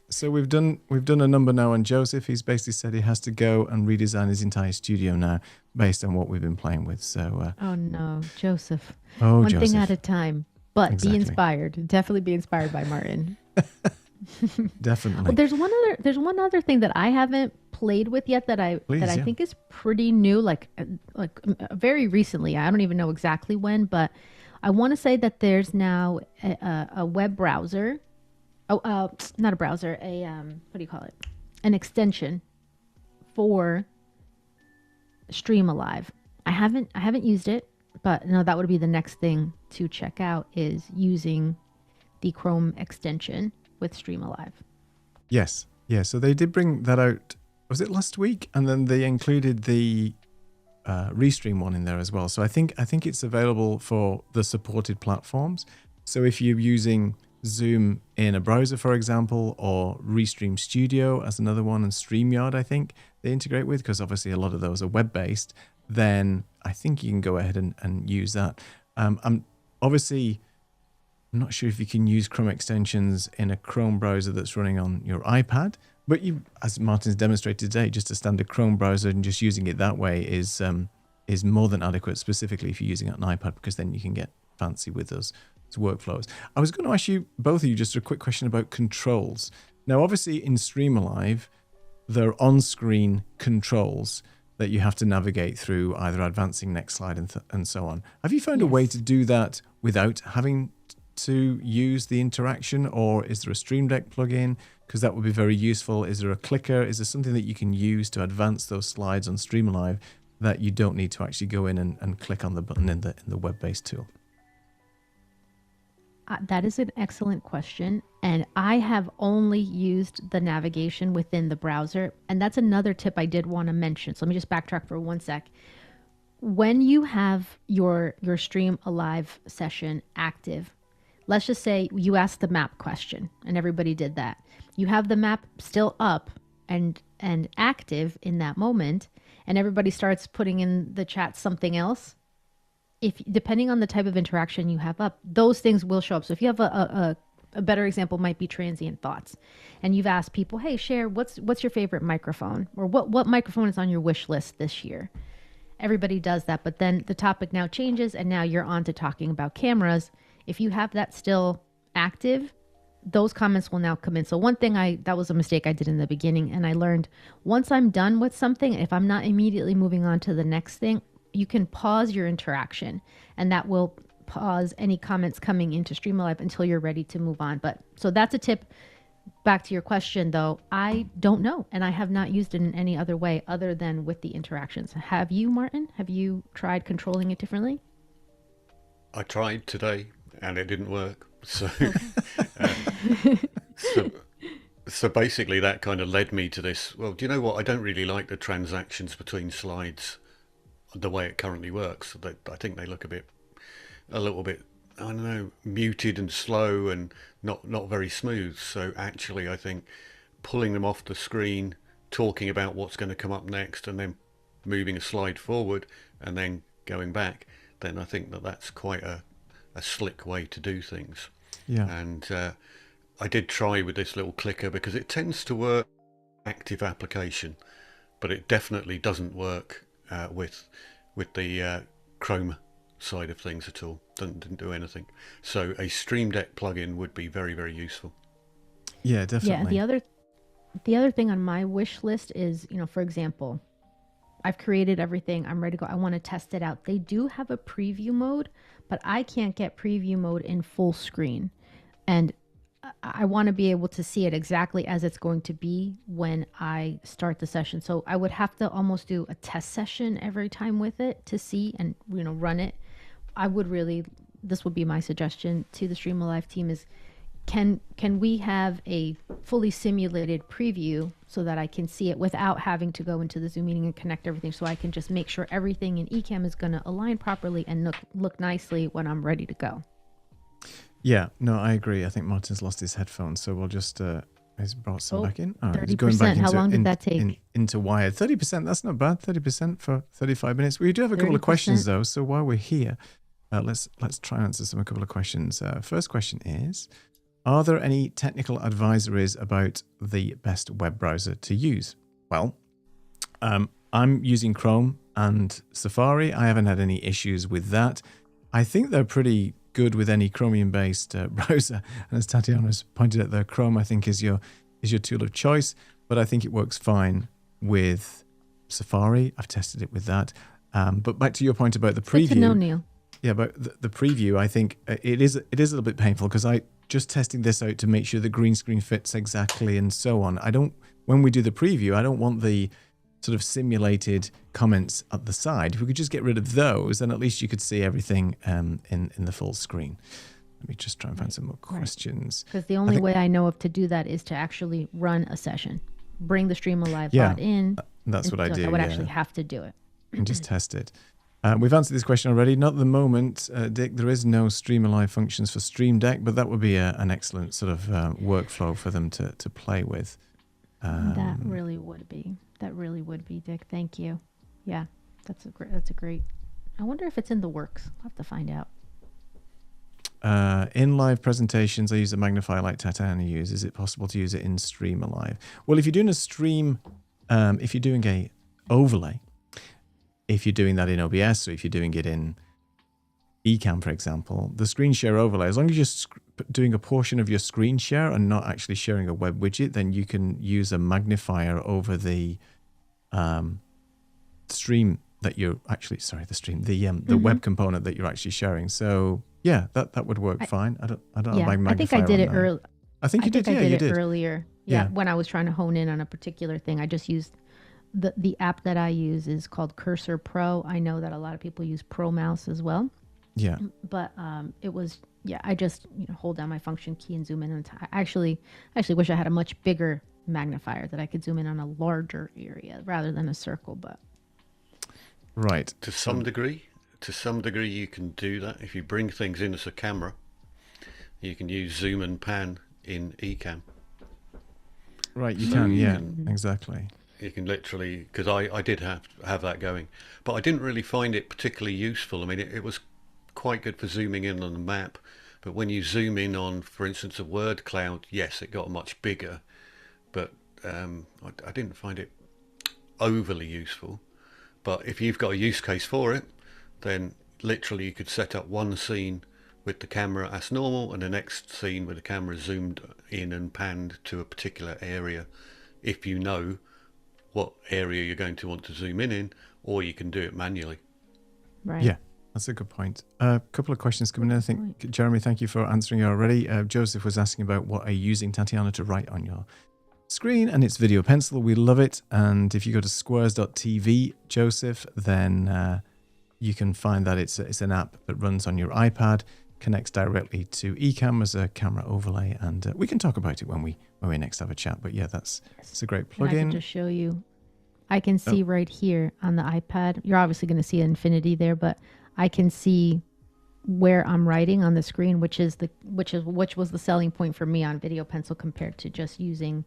So we've done a number now on Joseph. He's basically said he has to go and redesign his entire studio now based on what we've been playing with. So oh no, Joseph. One thing at a time. But be inspired. Definitely be inspired by Martin. Definitely. Well, there's one other thing that I haven't played with yet that I think is pretty new, like very recently. I don't even know exactly when, but I want to say that there's now a web browser. Not a browser, what do you call it? An extension for Streamalive. I haven't used it, but no, that would be the next thing to check out, is using the Chrome extension with Streamalive. Yes. Yeah. So they did bring that out. Was it last week? And then they included the Restream one in there as well. So I think it's available for the supported platforms. So if you're using Zoom in a browser, for example, or Restream Studio as another one, and StreamYard, I think they integrate with, because obviously a lot of those are web-based, then I think you can go ahead and use that. I'm obviously I'm not sure if you can use Chrome extensions in a Chrome browser that's running on your iPad, but you, as Martin's demonstrated today, just a standard Chrome browser and just using it that way is more than adequate, specifically if you're using it on an iPad, because then you can get fancy with those workflows. I was going to ask you, both of you, just a quick question about controls. Now, obviously in Streamalive, there are on-screen controls that you have to navigate through, either advancing next slide and so on. Have you found a way to do that without having to use the interaction, or is there a Stream Deck plugin? Because that would be very useful. Is there a clicker? Is there something that you can use to advance those slides on Streamalive that you don't need to actually go in and click on the button in the web-based tool? That is an excellent question. And I have only used the navigation within the browser. And that's another tip I did want to mention. So let me just backtrack for one sec. When you have your Streamalive session active, let's just say you asked the map question and everybody did that. You have the map still up and active in that moment, and everybody starts putting in the chat something else. If depending on the type of interaction you have up, those things will show up. So if you have a better example might be transient thoughts, and you've asked people, hey, share what's your favorite microphone, or what microphone is on your wish list this year. Everybody does that, but then the topic now changes, and now you're on to talking about cameras. If you have that still active, those comments will now come in. So one thing that was a mistake I did in the beginning, and I learned once I'm done with something, if I'm not immediately moving on to the next thing, you can pause your interaction, and that will pause any comments coming into Streamalive until you're ready to move on. But so that's a tip. Back to your question though, I don't know, and I have not used it in any other way other than with the interactions. Have you, Martin? Have you tried controlling it differently? I tried today and it didn't work. So, so basically that kind of led me to this. Well, do you know what? I don't really like the transactions between slides the way it currently works. I think they look a little bit, I don't know, muted and slow and not very smooth. So actually, I think pulling them off the screen, talking about what's going to come up next, and then moving a slide forward and then going back, then I think that's quite a slick way to do things. Yeah. And I did try with this little clicker because it tends to work active application, but it definitely doesn't work with the Chrome side of things at all. Didn't do anything. So a Stream Deck plugin would be very, very useful. Yeah, definitely. Yeah, the other thing on my wish list is, for example, I've created everything. I'm ready to go. I want to test it out. They do have a preview mode, but I can't get preview mode in full screen. And I want to be able to see it exactly as it's going to be when I start the session. So I would have to almost do a test session every time with it to see and, run it. This would be my suggestion to the Streamalive team is, can we have a fully simulated preview so that I can see it without having to go into the Zoom meeting and connect everything, so I can just make sure everything in Ecamm is going to align properly and look nicely when I'm ready to go. Yeah, no, I agree. I think Martin's lost his headphones, so we'll just he's brought some back in. 30%. Going back How long did that take? Into wired. 30%, that's not bad. 30% for 35 minutes. We do have a couple of questions though, so while we're here, let's try and answer a couple of questions. First question is, are there any technical advisories about the best web browser to use? Well, I'm using Chrome and Safari. I haven't had any issues with that. I think they're pretty good with any Chromium-based browser. And as Tatiana's pointed out there, Chrome, I think, is your tool of choice. But I think it works fine with Safari. I've tested it with that. But back to your point about the preview. Good to know, Neil. Yeah, but the preview, I think it is a little bit painful because I just testing this out to make sure the green screen fits exactly and so on. When we do the preview, I don't want the sort of simulated comments at the side. If we could just get rid of those, then at least you could see everything in the full screen. Let me just try and find some more questions. Because the only way I know of to do that is to actually run a session. Bring the Streamalive bot in. That's what I do. I would actually have to do it. And just test it. We've answered this question already. Not at the moment, Dick. There is no Streamalive functions for Stream Deck, but that would be an excellent sort of workflow for them to play with. That really would be. That really would be, Dick. Thank you. Yeah, that's a great. I wonder if it's in the works. I'll have to find out. in live presentations, I use a magnifier like Tatiana uses. Is it possible to use it in Streamalive? Well, if you're doing a stream, if you're doing a overlay, if you're doing that in OBS, or if you're doing it in Ecamm, for example, the screen share overlay, as long as you're doing a portion of your screen share and not actually sharing a web widget, then you can use a magnifier over the stream that you're actually, the web component that you're actually sharing. So yeah, that would work fine. I don't know about magnifier. I think I did it earlier. I think you did. I Yeah, you did did earlier. Yeah, when I was trying to hone in on a particular thing, I just used the app that I use is called Cursor Pro. I know that a lot of people use Pro Mouse as well. Yeah. But it was, I just hold down my function key and zoom in. And I actually wish I had a much bigger magnifier that I could zoom in on a larger area rather than a circle. But right. To some degree, you can do that. If you bring things in as a camera, you can use zoom and pan in Ecamm. Right, you can, yeah, exactly. You can literally, because I did have that going, but I didn't really find it particularly useful. I mean, it was quite good for zooming in on the map, but when you zoom in on, for instance, a word cloud, yes, it got much bigger, but I didn't find it overly useful. But if you've got a use case for it, then literally you could set up one scene with the camera as normal and the next scene with the camera zoomed in and panned to a particular area if you know what area you're going to want to zoom in, or you can do it manually. Right. Yeah, that's a good point. A couple of questions coming in. I think, Jeremy, thank you for answering already. Joseph was asking about what are you using, Tatiana, to write on your screen, and it's Video Pencil. We love it. And if you go to squares.tv, Joseph, then you can find that it's an app that runs on your iPad, connects directly to Ecamm as a camera overlay, and we can talk about it when we next have a chat. But yeah, it's a great plugin. I can just show you. I can see right here on the iPad. You're obviously going to see an infinity there, but I can see where I'm writing on the screen, which was the selling point for me on Video Pencil compared to just using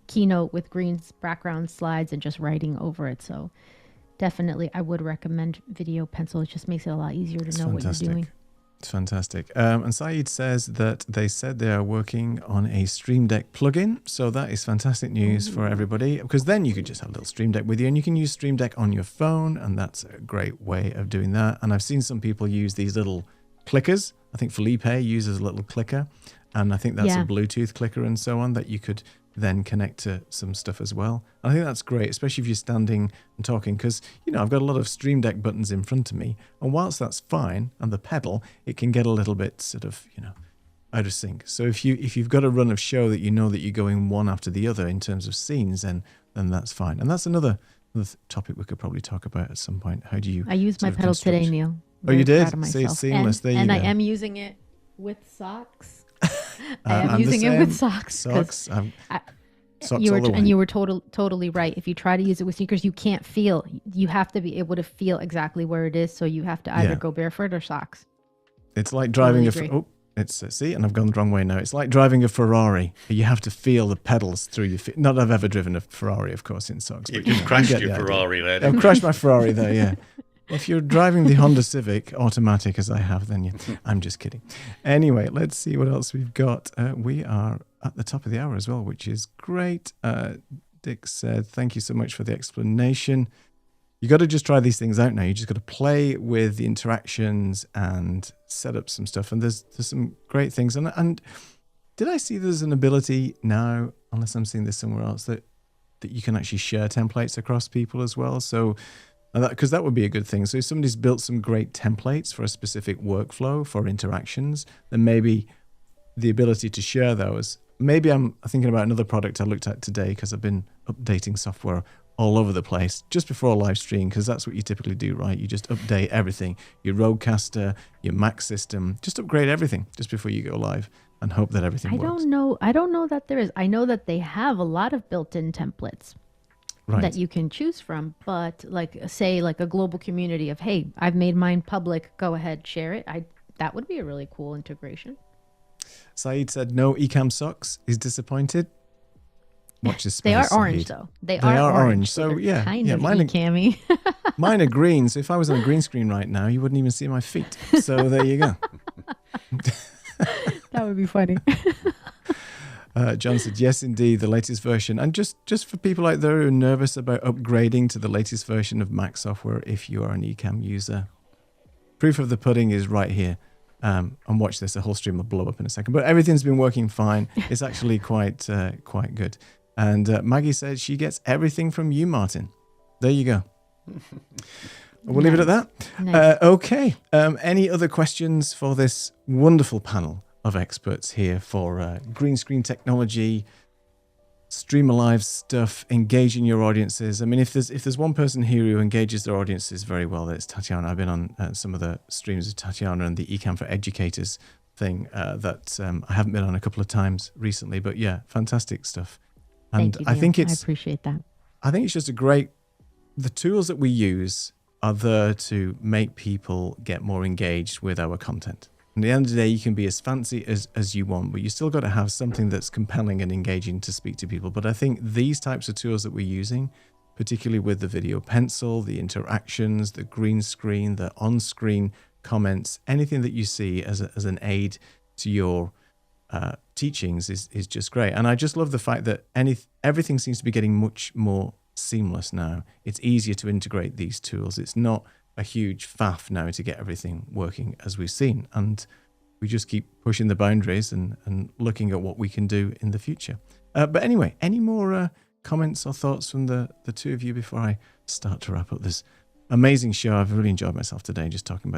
Keynote with green background slides and just writing over it. So definitely, I would recommend Video Pencil. It just makes it a lot easier to know what you're doing. It's fantastic. And Saeed says that they said they are working on a Stream Deck plugin. So that is fantastic news for everybody, because then you could just have a little Stream Deck with you and you can use Stream Deck on your phone. And that's a great way of doing that. And I've seen some people use these little clickers. I think Felipe uses a little clicker. And I think that's a Bluetooth clicker and so on that you could then connect to some stuff as well. I think that's great, especially if you're standing and talking, because I've got a lot of Stream Deck buttons in front of me, and whilst that's fine, and the pedal, it can get a little bit sort of out of sync. So if you've got a run of show that that you're going one after the other in terms of scenes, then that's fine. And that's another topic we could probably talk about at some point. How do you? I used my pedal today, Neil. Oh, you did? See, it's seamless. And I am using it with socks. I am using it with socks. Socks. Socks you were totally right. If you try to use it with sneakers, you can't feel. You have to be able to feel exactly where it is. So you have to either go barefoot or socks. It's like driving and I've gone the wrong way now. It's like driving a Ferrari. You have to feel the pedals through your feet. Not that I've ever driven a Ferrari, of course, in socks. But you've crashed your Ferrari there. I've crashed my Ferrari there, yeah. If you're driving the Honda Civic automatic, as I have, then I'm just kidding. Anyway, let's see what else we've got. We are at the top of the hour as well, which is great. Dick said, thank you so much for the explanation. You got to just try these things out now. You just got to play with the interactions and set up some stuff. And there's some great things. And did I see there's an ability now, unless I'm seeing this somewhere else, that you can actually share templates across people as well? So because that would be a good thing. So if somebody's built some great templates for a specific workflow for interactions, then maybe the ability to share those. Maybe I'm thinking about another product I looked at today, because I've been updating software all over the place just before a live stream, because that's what you typically do, right? You just update everything, your Rodecaster, your Mac system, just upgrade everything just before you go live and hope that everything works. I don't know that there is. I know that they have a lot of built-in templates. Right. That you can choose from, but say a global community of, hey, I've made mine public, go ahead, share it. That would be a really cool integration. Saeed said no Ecamm socks. He's disappointed. Watch this space. They are Saeed. orange though. They are orange. So yeah, kind of Ecamm-y. Mine are green. So if I was on a green screen right now, you wouldn't even see my feet. So there you go. That would be funny. John said, yes, indeed, the latest version. And just for people out there who are nervous about upgrading to the latest version of Mac software, if you are an Ecamm user, proof of the pudding is right here. And watch this, the whole stream will blow up in a second. But everything's been working fine. It's actually quite good. And Maggie said she gets everything from you, Martin. There you go. We'll leave it at that. Nice. Okay. Any other questions for this wonderful panel of experts here for green screen technology, Streamalive stuff, engaging your audiences? I mean, if there's one person here who engages their audiences very well, it's Tatiana. I've been on some of the streams of Tatiana and the Ecamm for Educators thing that I haven't been on a couple of times recently, but yeah, fantastic stuff. And Thank you, I think I it's appreciate that. I think it's just the tools that we use are there to make people get more engaged with our content. At the end of the day, you can be as fancy as you want, but you still got to have something that's compelling and engaging to speak to people. But I think these types of tools that we're using, particularly with the video pencil, the interactions, the green screen, the on-screen comments, anything that you see as an aid to your teachings is just great. And I just love the fact that everything seems to be getting much more seamless now. It's easier to integrate these tools. It's not a huge faff now to get everything working as we've seen. And we just keep pushing the boundaries and looking at what we can do in the future. But anyway, any more comments or thoughts from the two of you before I start to wrap up this amazing show? I've really enjoyed myself today just talking about